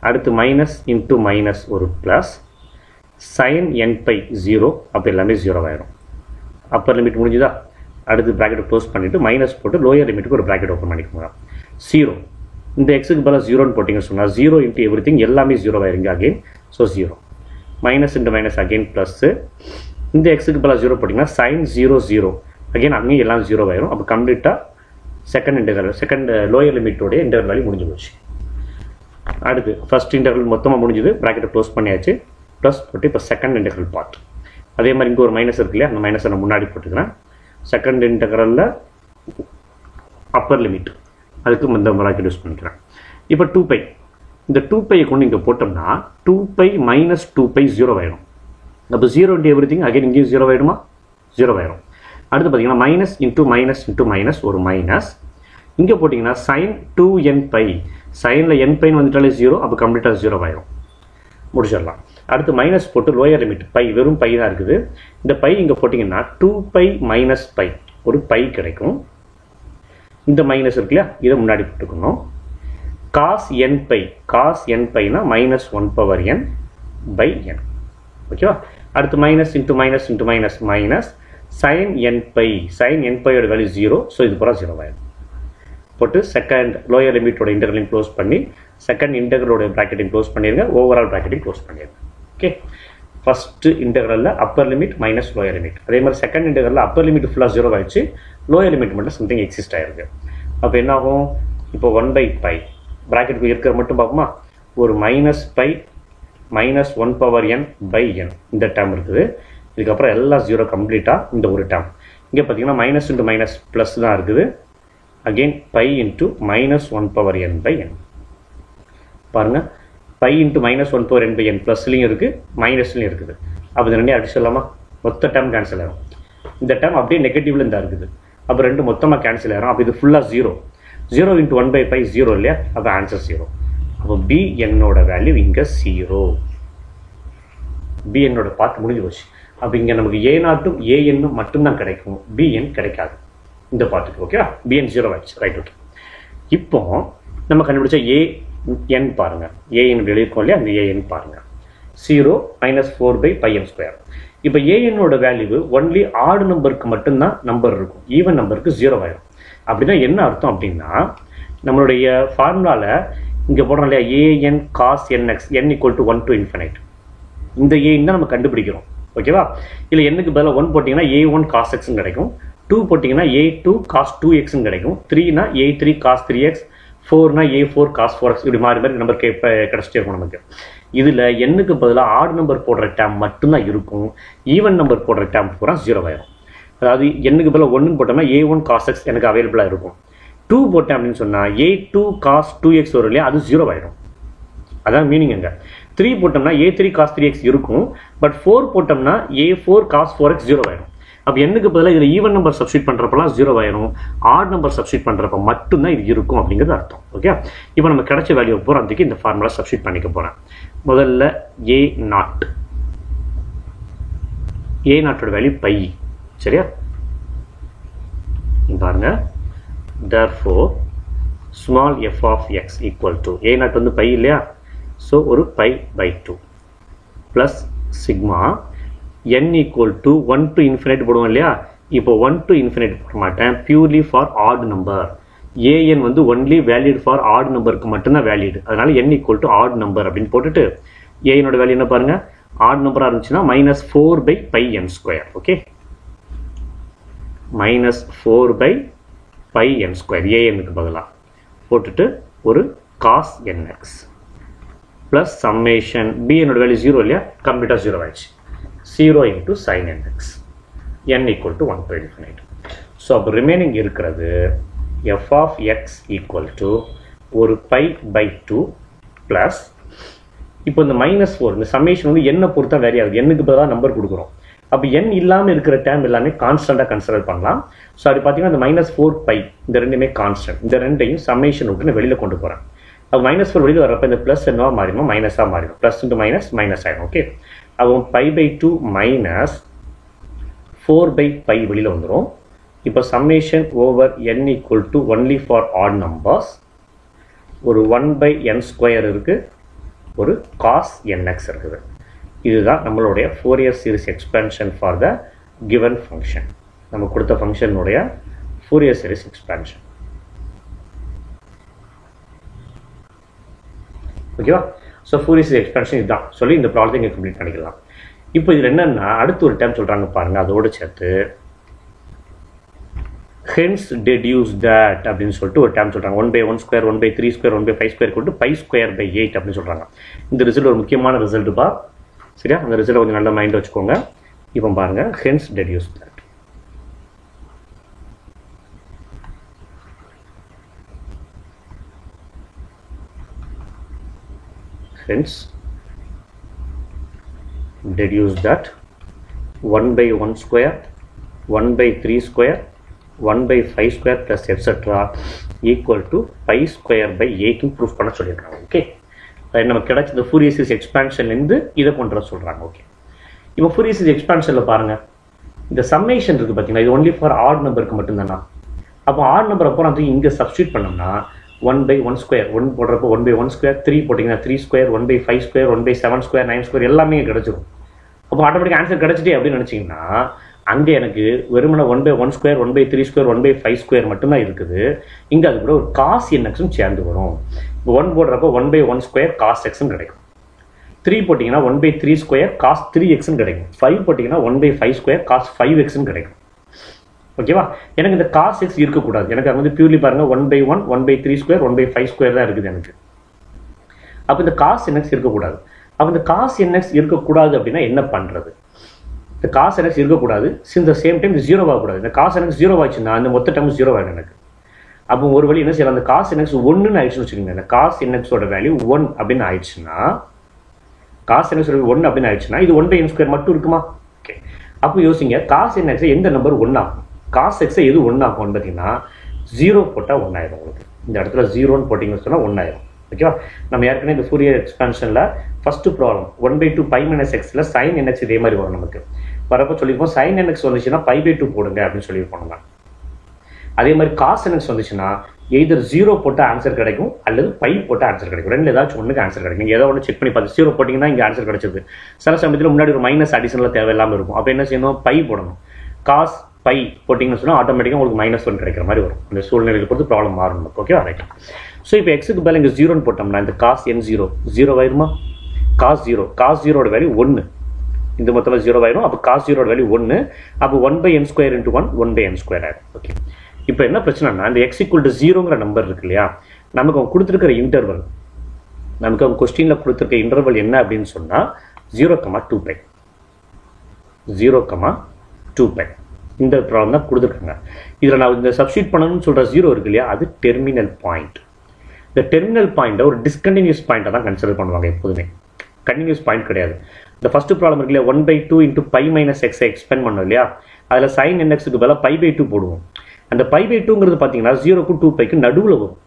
அடுத்து மைனஸ் இன்ட்டு மைனஸ் ஒரு ப்ளஸ் சைன் nπ 0, அப்போ எல்லாமே 0 ஆயிரும். அப்பர் லிமிட் முடிஞ்சுதா? அடுத்து ப்ராக்கெட்டை க்ளோஸ் பண்ணிவிட்டு மைனஸ் போட்டு லோயர் லிமிட்டுக்கு ஒரு ப்ராக்கெட் ஓப்பன் பண்ணிக்கோங்க. 0 இந்த எக்ஸுக்கு பதிலாக 0ன்னு போட்டிங்கன்னு சொன்னால் 0 இன்ட்டு எவ்ரிதிங் எல்லாமே 0 ஆயிருங்க again. So 0 minus into minus again plus. இந்த எக்ஸுக்கு பதிலாக 0 போட்டிங்கன்னா சைன் 0 அகெயின் அங்கேயும் எல்லாம் 0 ஆயிரும். அப்போ கம்ப்ளீட்டாக செகண்ட் இன்டெகிரல் செகண்ட் லோயர் லிமிட்டோடைய இன்டெகிரல் வேல்யூ முடிஞ்சு போச்சு. அடுத்து ஃபர்ஸ்ட் இன்டெகிரல் மொத்தமாக முடிஞ்சுது, ப்ராக்கெட்டை க்ளோஸ் பண்ணியாச்சு. ப்ளஸ் போட்டு இப்போ செகண்ட் இன்டெகிரல் பார்ட். அதே மாதிரி இங்கே ஒரு மைனஸ் இருக்கு இல்லையா, அந்த மைனஸை நான் முன்னாடி போட்டுக்கிறேன். செகண்ட் இன்டெகிரலில் அப்பர் லிமிட், அதுக்கு இந்த ப்ராக்கெட் யூஸ் பண்ணிக்கிறேன். இப்போ 2π, இந்த 2πயை கொண்டு இங்கே போட்டோம்னா 2π மைனஸ் 2π 0 ஆயிடும். அப்போ 0 இன்ட்டு எவ்ரிதிங் அகைன் இங்கேயும் 0 ஆயிடுமா? 0 ஆயிடும். அடுத்து பார்த்தீங்கன்னா மைனஸ் இன்ட்டு மைனஸ் ஒரு மைனஸ். இங்கே போட்டிங்கன்னா சைன் 2nπ, சைனில் nπன்னு வந்துட்டாலே 0, அப்போ கம்ப்ளீட்டாக 0 ஆயிடும். முடிச்சிடலாம். அடுத்து மைனஸ் போட்டு லோயர் லிமிட் பை, வெறும் பை தான் இருக்குது. இந்த பை இங்கே போட்டிங்கன்னா 2π மைனஸ் பை ஒரு பை கிடைக்கும். இந்த மைனஸ் இருக்கு இல்லையா, இதை முன்னாடி போட்டுக்கணும். காஸ் nπனா -1/n பை n. ஓகேவா? அடுத்து minus into minus minus sine nπயோட வேல்யூ 0, ஸோ இது பூரா 0 ஆயிடும். போட்டு செகண்ட் லோயர் லிமிட்டோட இன்டெகிரலையும் க்ளோஸ் பண்ணி செகண்ட் இன்டெகிரலோட ப்ராக்கெட்டையும் க்ளோஸ் பண்ணிடுங்க, ஓவரால் ப்ராக்கெட்டையும் க்ளோஸ் பண்ணிடுங்க. ஓகே, ஃபஸ்ட்டு இன்டெகிரலில் upper limit minus lower limit. அதே மாதிரி செகண்ட் இன்டெகிரலில் அப்பர் லிமிட் ஃபுல்லாக 0 ஆயிடுச்சு, லோயர் லிமிட் மட்டும் சம்திங் எக்ஸிஸ்ட் ஆயிருக்கு. அப்போ என்ன ஆகும்? இப்போ 1/π ப்ராக்கெட்டுக்கு இருக்கிற மட்டும் பார்ப்போமா, ஒரு -π -1/n பை n இந்த டேர்ம் இருக்குது. இதுக்கப்புறம் எல்லாம் 0 கம்ப்ளீட்டாக இந்த ஒரு டேர்ம். இங்கே பார்த்தீங்கன்னா மைனஸ் இன்ட்டு மைனஸ் ப்ளஸ் தான் இருக்குது. Again π into -1/n by n. பாருங்கள், pi into -1 power n by n ப்ளஸ்லையும் இருக்குது மைனஸ்லையும் இருக்குது. அப்போ இந்த ரெண்டையும் அடிச்சு சொல்லலாமா? மொத்த டேர்ம் கேன்சல் ஆகும். இந்த டேர்ம் அப்படியே நெகட்டிவ்ல இருந்தால் இருக்குது. அப்போ ரெண்டு மொத்தமாக கேன்சல் ஆகிடும். அப்போ இது ஃபுல்லாக 0 இன்ட்டு 1/π 0 இல்லையா? அப்போ ஆன்சர் 0. அப்போ பி என்னோட வேல்யூ இங்கே 0. பி என்னோட பார்த்து முடிஞ்சு போச்சு. அப்போ இங்கே நமக்கு a0ம் an மட்டும்தான் கிடைக்கும், bn கிடைக்காது இந்த பார்ட்டுக்கு. ஓகேவா? bn 0 ஆயிடுச்சு. ரைட். ஓகே, இப்போ நம்ம கண்டுபிடிச்ச an பாருங்கள். an எழுதியிருக்கோம் இல்லையா? அந்த an பாருங்கள் 0 -4/πn². இப்போ anோட வேல்யூ ஒன்லி ஆட் நம்பருக்கு மட்டும்தான் நம்பர் இருக்கும், ஈவன் நம்பருக்கு 0 ஆயிடும். அப்படின்னா என்ன அர்த்தம் அப்படின்னா, நம்மளுடைய ஃபார்முலாவில் இங்கே போடுறோம் இல்லையா, an cos nx n = 1 to infinite. இந்த an தான் நம்ம கண்டுபிடிக்கிறோம். ஓகேவா? இல்லை என்னுக்கு பதிலாக 1 போட்டிங்கன்னா a1 cos x கிடைக்கும், 2 போட்டிங்கன்னா a2 cos 2x கிடைக்கும், 3னா a3 cos 3x, 4னா a4 cos 4x. இப்படி மாறி மாறி நம்பர் கிடச்சிட்டே இருக்கும் நமக்கு. இதில் என்னுக்கு பதிலாக ஆட் நம்பர் போடுற டேம் மட்டும்தான் இருக்கும், ஈவன் நம்பர் போடுற டேம் பூரா 0 ஆயிரும். அதாவது என்னுக்கு பதிலாக 1 போட்டோம்னா a1 cos x எனக்கு அவைலபிளாக இருக்கும். 2 போட்டேன் அப்படின்னு சொன்னால் a2 cos 2x வரும் இல்லையா, அது 0 ஆயிடும். அதான் மீனிங் அங்கே. 3 போட்டோம்னா a3 cos 3x இருக்கும், பட் 4 போட்டோம்னா a4 cos 4x 0 ஆயிடும். அப்போ என்னுக்கு பதிலாக இதில் ஈவன் நம்பர் சப்ஸ்டியூட் பண்ணுறப்பெல்லாம் 0 ஆயிரும், ஆட் நம்பர் சப்ஸ்டியூட் பண்ணுறப்ப மட்டும்தான் இது இருக்கும் அப்படிங்கிறது அர்த்தம். ஓகே, இப்போ நம்ம கிடைச்ச வேல்யூ போகிறதுக்கு இந்த ஃபார்முலா சப்ஸ்டியூட் பண்ணிக்க போகிறேன். முதல்ல a0 வேல்யூ பை. சரியா? பாருங்க, therefore small f of x equal to a0 வந்து பை இல்லையா, ஸோ ஒரு π/2 plus sigma n equal to 1 to infinite போடுவோம் இல்லையா. இப்போ 1 to infinite போட மாட்டேன், purely for add number. an வந்து ஒன்லி வேலிட் ஃபார் ஆட் நம்பருக்கு மட்டும்தான் வேலிட், அதனால n equal to add number அப்படின்னு போட்டுட்டு anோட வேல்யூ என்ன பாருங்க, ஆட் நம்பராக இருந்துச்சுன்னா -4/πn². ஓகே, -4/πn², anக்கு பதிலாக போட்டுட்டு ஒரு cos nx ப்ளஸ் சம்மேஷன் bnோட வேல்யூ 0 இல்லையா, கம்ப்ளீட்டாக 0 ஆயிடுச்சு. 0 into sin nx n equal to 1 to infinite. So அப்போ ரிமைனிங் இருக்கிறது f of x equal to ஒரு π/2 ப்ளஸ், இப்போ இந்த -4 இந்த சம்மேஷன் வந்து என்ன பொறுத்தா வேரி ஆகுது, என்னுக்கு பதிலாக நம்பர் கொடுக்குறோம். அப்போ n இல்லாமல் இருக்கிற டேம் எல்லாமே கான்ஸ்டண்ட்டாக கன்சிடர் பண்ணலாம். ஸோ அப்படி பார்த்தீங்கன்னா இந்த -4π இந்த ரெண்டுமே கான்ஸ்டன்ட், இந்த ரெண்டையும் சம்மேஷன் விட்டு நான் வெளியில் கொண்டு போகிறேன். அப்போ -4 வெளியில் வரப்போ இந்த ப்ளஸ் என்னவா மாறிடும், மைனஸாக மாறிடும். ப்ளஸ் இன்ட்டு மைனஸ் ஆகிடும். ஓகே, அப்போ π/2 -4/π வெளியில் வந்துடும். இப்போ summation over n equal to only for odd numbers, ஒரு 1/n² இருக்குது, ஒரு cos nx இருக்குது. இதுதான் நம்மளுடைய Fourier series expansion for the given function. நம்ம கொடுத்த ஃபங்க்ஷனுடைய ஃபோரியர் சீரிஸ் எக்ஸ்பேன்ஷன். ஓகேவா? ஸோ ஃபோரியர் சீரிஸ் எக்ஸ்பேன்ஷன் இதுதான் சொல்லி இந்த ப்ராப்ளத்தை இங்கே கம்ப்ளீட் பண்ணிக்கலாம். இப்போ இதில் என்னென்னா அடுத்து ஒரு டைம் சொல்கிறாங்க பாருங்கள், அதோடு சேர்த்து hence deduce that அப்படின்னு சொல்லிட்டு ஒரு டைம் சொல்கிறாங்க. 1/1², 1/3², 1/5² கொண்டு π²/8 அப்படின்னு சொல்கிறாங்க. இந்த ரிசல்ட் ஒரு முக்கியமான ரிசல்ட்டுப்பா. சரியா? அந்த ரிசல்ட்டை கொஞ்சம் நல்ல மைண்டில் வச்சுக்கோங்க. இப்போ பாருங்கள், hence deduce that. hence deduce that 1/1², 1/3² 1/5² plus etc equal to π²/8 proof பண்ண சொல்லியிருக்காங்க. ஓகே, நம்ம கிடைச்ச இந்த ஃபோரியர் சீரிஸ் எக்ஸ்பேன்ஷன்லேருந்து இதை கொண்டு சொல்கிறாங்க. ஓகே, இப்போ ஃபோரியர் சீரிஸ் எக்ஸ்பேன்ஷனில் பாருங்கள், இந்த சம்மேஷன் இருக்குது பார்த்தீங்கன்னா, இது ஒன்லி ஃபார் ஆட் நம்பருக்கு மட்டும்தானா. அப்போ ஆட் நம்பர் அப்புறம் அது இங்கே சப்ஸ்டியூட் பண்ணோம்னா 1/1² 1 போடுறப்போ 1/1², 3 போட்டிங்கன்னா 3², 1/5², 1/7², 9² எல்லாமே கிடச்சிரும். அப்போ ஆட்டோமேட்டிக் ஆன்சர் கிடச்சிட்டே அப்படின்னு நினச்சிங்கன்னா, அங்கே எனக்கு வெறுமனை 1/1², 1/3², 1/5² மட்டும்தான் இருக்குது. இங்கே அது கூட ஒரு cos nxும் சேர்ந்து வரும். இப்போ 1 போடுறப்போ 1/1² cos xும் கிடைக்கும். 3 போட்டிங்கன்னா 1/3² cos 3xும் கிடைக்கும். 5 போட்டிங்கன்னா 1/5² cos 5xும் கிடைக்கும். ஓகேவா? எனக்கு இந்த cos x இருக்கக்கூடாது. எனக்கு அது வந்து பியூர்லி பாருங்கள் 1/1, 1/3², 1/5² தான் இருக்குது எனக்கு. அப்போ இந்த cos nx இருக்கக்கூடாது. அப்போ இந்த cos nx இருக்கக்கூடாது அப்படின்னா என்ன பண்ணுறது? இந்த cos nx இருக்கக்கூடாது, இந்த சேம் டைம் 0 ஆகக்கூடாது. இந்த cos nx 0 ஆச்சுன்னா அந்த மொத்த டைம் 0 ஆகிடும் எனக்கு. அப்போ ஒரு வழி என்ன செய்யலாம், அந்த காஸ் nx 1ன்னு ஆயிடுச்சுன்னு வச்சுக்கோங்க. இந்த காஸ் nxோட வேல்யூ 1 அப்படின்னு ஆயிடுச்சுன்னா, காஸ் nx 1 அப்படின்னு ஆயிடுச்சுன்னா இது 1/n² மட்டும் இருக்குமா? ஓகே, அப்போ யோசிங்க, காஸ் nx எந்த நம்பர் 1 ஆகும்? காஸ் x எது 1 ஆகும்னு பார்த்தீங்கன்னா 0 போட்டால் 1 ஆயிடும். உங்களுக்கு இந்த இடத்துல 0ன்னு போட்டிங்கன்னு சொன்னால் 1 ஆயிடும். ஓகேவா? நம்ம ஏற்கனவே இந்த ஃபோரியர் எக்ஸ்பான்ஷனில் ஃபர்ஸ்ட் ப்ராப்ளம் 1/2 π - xல sin nx இதே மாதிரி வரும். நமக்கு வரப்போ சொல்லியிருப்போம் sin nx வந்துச்சுன்னா π/2 போடுங்க அப்படின்னு சொல்லியிருப்போம். நம்ம அதே மாதிரி காஸ் nx வந்துச்சுன்னா எய்தர் 0 போட்டால் ஆன்சர் கிடைக்கும் அல்லது பை போட்டால் ஆன்சர் கிடைக்கும். ரெண்டு ஏதாச்சும் ஒன்றுக்கு ஆன்சர் கிடைக்கும். நீங்கள் ஏதோ ஒன்று செக் பண்ணி பார்த்து 0 போட்டிங்கன்னா இங்கே ஆன்சர் கிடைச்சது. சில சமயத்தில் முன்னாடி ஒரு மைனஸ் அடிஷனில் தேவையில்லாமல் இருக்கும். அப்போ என்ன செய்யணும், பை போடணும். காஸ் பை போட்டிங்கன்னு சொன்னால் ஆட்டோமேட்டிக்காக உங்களுக்கு -1 கிடைக்கிற மாதிரி வரும். இந்த சூழ்நிலையில் பொறுத்து ப்ராப்ளம் மாறும். Okay, right. ஸோ இப்போ எக்ஸுக்கு பதில் இங்கே 0ன்னு போட்டோம்னா இந்த காஸ் n0 0 ஆயிருமா? காஸ் 0ஓட வேல்யூ 1. இந்த மொத்தத்தில் 0 ஆயிரும். அப்போ காஸ் 0ஓட வேல்யூ 1. அப்போ 1/n² × 1 1/n² ஆயிரும். ஓகே, இப்போ என்ன பிரச்சனைனா இந்த x = 0ங்கிற நம்பர் இருக்கு இல்லையா, நமக்கு அவங்க கொடுத்துருக்கிற இன்டர்வல், நமக்கு அவங்க கொஸ்டினில் கொடுத்துருக்க இன்டர்வல் என்ன அப்படின்னு சொன்னால் 0,2π 0,2π இந்த ப்ராப்ளம் தான் கொடுத்துருக்காங்க. இதில் நான் இந்த சப்ஸ்டியூட் பண்ணணும்னு சொல்கிற 0 இருக்கு இல்லையா, அது டெர்மினல் பாயிண்ட். இந்த டெர்மினல் பாயிண்ட்டை ஒரு டிஸ்கண்டினியூஸ் பாயிண்ட்டை தான் கன்சிடர் பண்ணுவாங்க எப்போதுமே. கண்டினியூஸ் பாயிண்ட் கிடையாது. இந்த ஃபர்ஸ்ட் ப்ராப்ளம் இருக்கு இல்லையா, 1/2 × π - x எக்ஸ்பெண்ட் பண்ணோம் இல்லையா, அதில் sin nxக்கு பதிலாக π/2 போடுவோம். அந்த π/2ங்கிறது பார்த்தீங்கன்னா 0க்கும் 2πக்கு நடுவில் வரும்.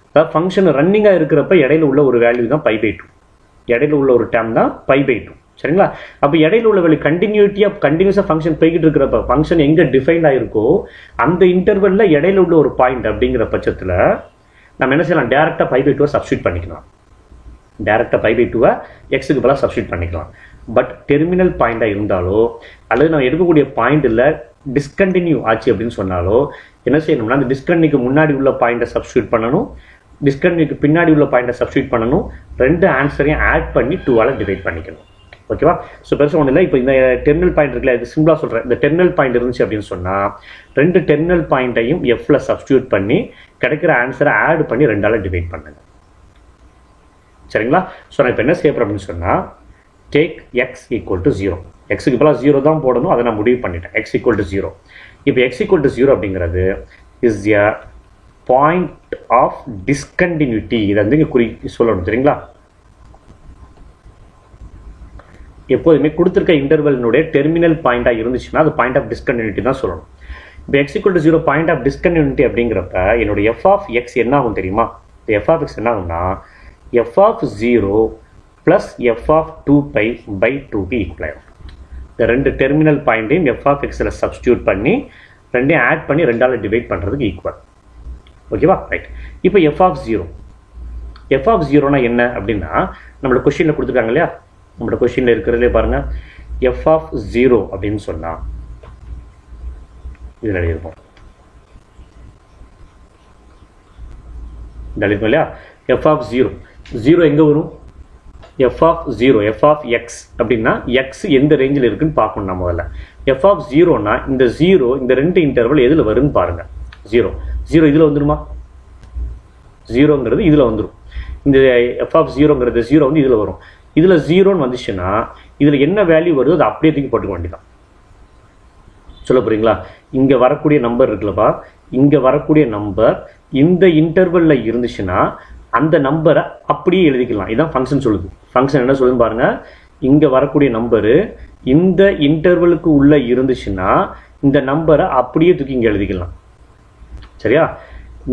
அதாவது ஃபங்க்ஷன் ரன்னிங்காக இருக்கிறப்ப இடையில உள்ள ஒரு வேல்யூ தான் π/2. இடையில உள்ள ஒரு டேம் தான் π/2. சரிங்களா? அப்போ இடையில உள்ள வேல்யூ கண்டினியூஸாக ஃபங்க்ஷன் போய்கிட்டு இருக்கிறப்ப ஃபங்க்ஷன் எங்கே டிஃபைன் ஆகிருக்கோ அந்த இன்டர்வலில் இடையில உள்ள ஒரு பாயிண்ட் அப்படிங்கிற பட்சத்தில் நம்ம என்ன செய்யலாம், டேரெக்டாக π/2 சப்ஸ்டியூட் பண்ணிக்கலாம். டேரெக்டாக π/2 எக்ஸுக்கு பதிலாக சப்ஸ்டியூட் பண்ணிக்கலாம். பட் டெர்மினல் பாயிண்டாக இருந்தாலோ அல்லது நம்ம எடுக்கக்கூடிய பாயிண்டில் டிஸ்கண்டினியூ ஆச்சு அப்படின்னு சொன்னாலோ என்ன செய்யணும்னா, அந்த டிஸ்கண்டினியூக்கு முன்னாடி உள்ள பாயிண்டை சப்ஸ்டியூட் பண்ணணும், டிஸ்கண்டினியூக்கு பின்னாடி உள்ள பாயிண்டை சப்ஸ்டியூட் பண்ணணும், ரெண்டு ஆன்சரையும் ஆட் பண்ணி 2ஆல் டிவைட் பண்ணிக்கணும். ஓகேவா? ஸோ பெருசாக ஒன்றும் இல்லை. இப்போ இந்த டெர்மினல் பாயிண்ட் இருக்குல்ல, இது சிம்பிளாக சொல்கிறேன். இந்த டெர்மினல் பாயிண்ட் இருந்துச்சு அப்படின்னு சொன்னால் ரெண்டு டெர்மினல் பாயிண்ட்டையும் எஃப்ல சப்ஸ்டியூட் பண்ணி கிடைக்கிற ஆன்சரை ஆட் பண்ணி 2ஆல் டிவைட் பண்ணுங்க. சரிங்களா? ஸோ நான் இப்போ என்ன செய்யப்படுறேன் அப்படின்னு சொன்னால், டேக் x = 0. எக்ஸுக்கு இப்போலாம் 0 தான் போடணும், அதை நான் முடிவு பண்ணிட்டேன். x = 0. இப்போ x = 0 அப்படிங்கிறது is a point of discontinuity. இதை வந்து இங்கே சொல்லணும். சரிங்களா? எப்போதுமே கொடுத்துருக்க இன்டர்வலினுடைய டெர்மினல் பாயிண்டாக இருந்துச்சுன்னா அது பாயிண்ட் ஆஃப் டிஸ்கண்டினியூட்டி தான் சொல்லணும். இப்போ x = 0 பாயிண்ட் ஆஃப் டிஸ்கண்டினியூட்டி அப்படிங்கிறப்ப என்னுடைய f(x) என்ன ஆகும் தெரியுமா? f(x) என்ன ஆகும்னா f(0) + f(2π/2க்கு ஈக்குவல் ஆகும். இந்த ரெண்டு டெர்மினல் பாயிண்ட்டையும் f(x)ல சப்ஸ்டியூட் பண்ணி ரெண்டையும் ஆட் பண்ணி 2ஆல் டிவைட் பண்ணுறதுக்கு ஈக்குவல். ஓகேவா? ரைட். இப்போ f(0)னா என்ன அப்படின்னா நம்மளோட கொஸ்டினில் கொடுத்துருக்காங்க இல்லையா, நம்மளோட கொஸ்டினில் இருக்கிறதுலே பாருங்கள், f(0) அப்படின்னு சொன்னால் இதில் எழுதியிருப்போம். இந்த எழுதிருக்கோம் இல்லையா, f(0) எங்கே வரும்? f(0) f(x) அப்படின்னா x எந்த ரேஞ்சில் இருக்குன்னு பார்க்கணும் நம்ம முதல்ல. f(0)னா இந்த 0 இந்த ரெண்டு இன்டர்வல் எதில் வரும்னு பாருங்க. 0 இதில் வந்துடுமா? 0ங்கிறது இதில் வந்துடும். இந்த f(0)ங்கிறது 0 வந்து இதில் வரும். இதில் 0ன்னு வந்துச்சுன்னா இதில் என்ன வேல்யூ வருதோ அதை அப்படியே தூக்கி போட்டுக்க வேண்டியதான். சொல்ல போறீங்களா? இங்கே வரக்கூடிய நம்பர் இருக்குல்லப்பா, இங்கே வரக்கூடிய நம்பர் இந்த இன்டர்வலில் இருந்துச்சுன்னா அந்த நம்பரை அப்படியே எழுதிக்கலாம். இதுதான் ஃபங்க்ஷன் சொல்லுது. ஃபங்க்ஷன் என்ன சொல்லுதுன்னு பாருங்க, இங்கே வரக்கூடிய நம்பரு இந்த இன்டர்வலுக்கு உள்ளே இருந்துச்சுன்னா இந்த நம்பரை அப்படியே தூக்கி இங்கே எழுதிக்கலாம். சரியா?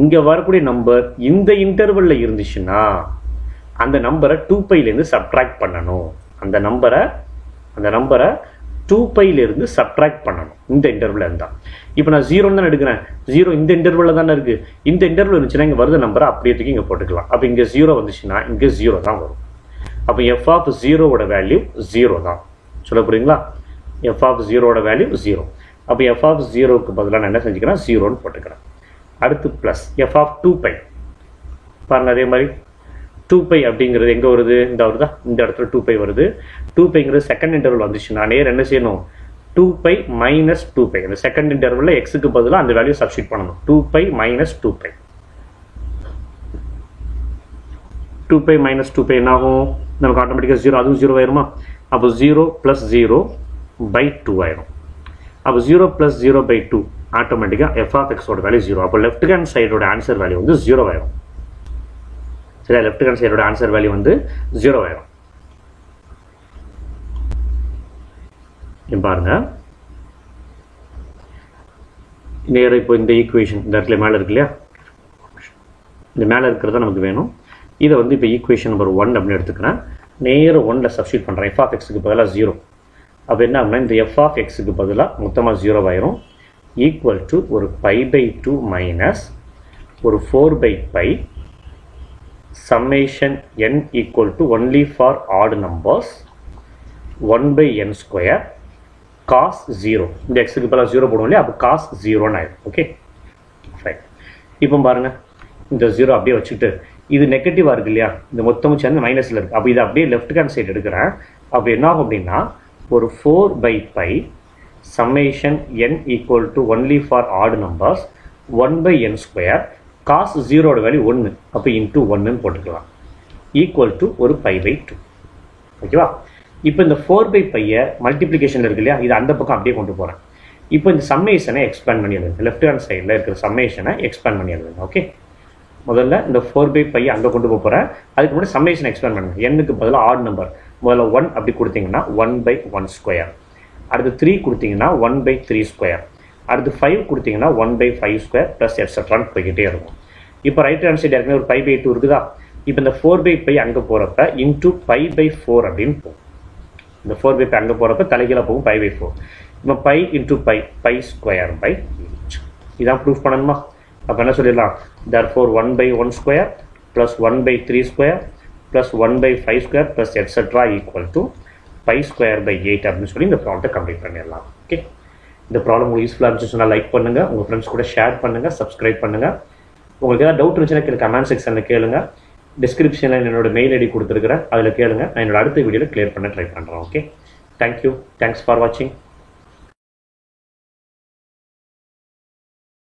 இங்கே வரக்கூடிய நம்பர் இந்த இன்டர்வலில் இருந்துச்சுன்னா அந்த நம்பரை 2πலேருந்து சப்ட்ராக்ட் பண்ணணும். அந்த நம்பரை 2πலேருந்து சப்ட்ராக்ட் பண்ணணும் இந்த இன்டர்வலில் இருந்தால். இப்போ நான் 0ன்னு தான் எடுக்கிறேன். 0 இந்த இன்டர்வலில் தானே இருக்குது. இந்த இன்டர்வல் இருந்துச்சுன்னா இங்கே வருது நம்பரை அப்படியே தூக்கி இங்கே போட்டுக்கலாம். அப்போ இங்கே 0 வந்துச்சுன்னா இங்கே 0 தான் வரும். அப்போ f(0)ஓட வேல்யூ 0 தான். சொல்ல புரியுங்களா? f(0)ஓட வேல்யூ 0. அப்போ f(0)க்கு பதிலாக நான் என்ன செஞ்சுக்கிறேன், 0ன்னு போட்டுக்கிறேன். அடுத்து ப்ளஸ் f(2π) பாருங்கள். அதே மாதிரி 2π அப்படிங்கிறது எங்கே வருது? இந்த வருதா, இந்த இடத்துல 2π வருது. 2πங்கிறது செகண்ட் இன்டர்வல் வந்துச்சுன்னா நேர் என்ன செய்யணும், 2π - 2π இந்த செகண்ட் இன்டர்வலில் எக்ஸுக்கு பதிலாக அந்த வேல்யூ சப்ஸ்டியூட் பண்ணணும். 2π - 2π 2π - 2π என்ன ஆகும்? நமக்கு ஆட்டோமேட்டிக்காக 0, அதுவும் 0 ஆயிருமா? அப்போ 0 + 0/2 ஆயிரும். அப்போ 0 + 0/2 ஆட்டோமேட்டிக்காக எஃப் ஆஃப் எக்ஸோட வேல்யூ 0. அப்போ லெஃப்ட் ஹேண்ட் சைடோட ஆன்சர் வேல்யூ வந்து 0 ஆயிரும். சரியா, லெஃப்ட் ஹேண்ட் சைடோட ஆன்சர் வேல்யூ வந்து 0 ஆயிரும். பாருங்க, நேராக இப்போ இந்த ஈக்குவேஷன் இந்த இடத்துல மேலே இருக்கு இல்லையா, இந்த மேலே இருக்கிறத நமக்கு வேணும். இதை வந்து இப்போ ஈக்குவேஷன் நம்பர் 1 அப்படின்னு எடுத்துக்கிறேன். நேராக 1ல் சப்ஸ்டியூட் பண்ணுறேன். எஃப் ஆஃப் எக்ஸுக்கு பதிலாக 0. அப்போ என்ன அப்படின்னா இந்த எஃப் ஆஃப் எக்ஸுக்கு பதிலாக மொத்தமாக 0 ஆயிரும். ஈக்குவல் டு ஒரு π/2 மைனஸ் ஒரு 4/π summation n equal to only for odd numbers 1/n² cos 0. இந்த எக்ஸுக்கு பதிலாக 0 போடுவோம் இல்லையா, அப்போ cos 0ன்னு ஆயிடும். Okay fine. இப்போ பாருங்கள், இந்த 0 அப்படியே வச்சுட்டு இது நெகட்டிவாக இருக்குது இல்லையா, இந்த மொத்தமும் சேர்ந்து மைனஸில் இருக்குது. அப்போ இதை அப்படியே லெஃப்ட் ஹேண்ட் சைடு எடுக்கிறேன். அப்போ என்ன ஆகும் அப்படின்னா ஒரு 4/π summation n equal to only for odd numbers 1/n² cos 0ஓட வேல்யூ 1. அப்போ இன்ட்டு 1ன்னு போட்டுக்கலாம். ஈக்குவல் டு ஒரு π/2. ஓகேவா? இப்போ இந்த 4/π மல்டிப்ளிகேஷன் இருக்கு இல்லையா, இது அந்த பக்கம் அப்படியே கொண்டு போகிறேன். இப்போ இந்த சம்மேஷனை எக்ஸ்பேண்ட் பண்ணி எழுதுங்க. லெஃப்ட் ஹேண்ட் சைடில் இருக்கிற சம்மேஷனை எக்ஸ்பேண்ட் பண்ணி எழுதுங்க. ஓகே, முதல்ல இந்த 4/π அங்கே கொண்டு போக போகிறேன். அதுக்கு முன்னாடி சம்மேஷன் எக்ஸ்பேண்ட் பண்ணுங்க. எண்ணுக்கு பதிலாக ஆட் நம்பர் முதல்ல 1 அப்படி கொடுத்தீங்கன்னா 1/1². அடுத்து 3 கொடுத்தீங்கன்னா 1/3². அடுத்து 5 கொடுத்தீங்கன்னா 1/5² ப்ளஸ் எட்ஸெட்ரான்னு போய்கிட்டே இருக்கும். இப்போ ரைட் ஹேண்ட் சைடு ஏற்கனவே ஒரு π/2 இருக்குதா. இப்போ இந்த 4/π அங்கே போகிறப்ப இன்ட்டு π/4 அப்படின்னு போகும். இந்த 4/π அங்கே போகிறப்ப தலைகீழ போகும் π/4. இப்போ π இன்ட்டு π²/8. இதான் ப்ரூஃப் பண்ணணுமா? அப்போ என்ன சொல்லிடலாம், therefore 1/1² plus 1/3² plus 1/5² plus etcetera equal to π²/8 அப்படின்னு சொல்லி இந்த ப்ராப்ளத்தை கம்ப்ளீட் பண்ணிடலாம். ஓகே, இந்த ப்ராப்ளம் உங்களுக்கு யூஸ்ஃபுல்லாக இருந்துச்சுன்னா லைக் பண்ணுங்கள், உங்கள் ஃப்ரெண்ட்ஸ் கூட ஷேர் பண்ணுங்கள், சப்ஸ்கிரைப் பண்ணுங்கள். உங்களுக்கு ஏதாவது டவுட் இருந்துச்சுன்னா கமெண்ட் செக்ஷனில் கேளுங்க. டிஸ்கிரிப்ஷனில் என்னோட மெயில் ஐடி கொடுத்துருக்குறேன், அதில் கேளுங்க. நான் என்னோட அடுத்த வீடியோவில் கிளியர் பண்ண ட்ரை பண்ணுறேன். ஓகே, தேங்க்யூ, தேங்க்ஸ் ஃபார் வாட்சிங்.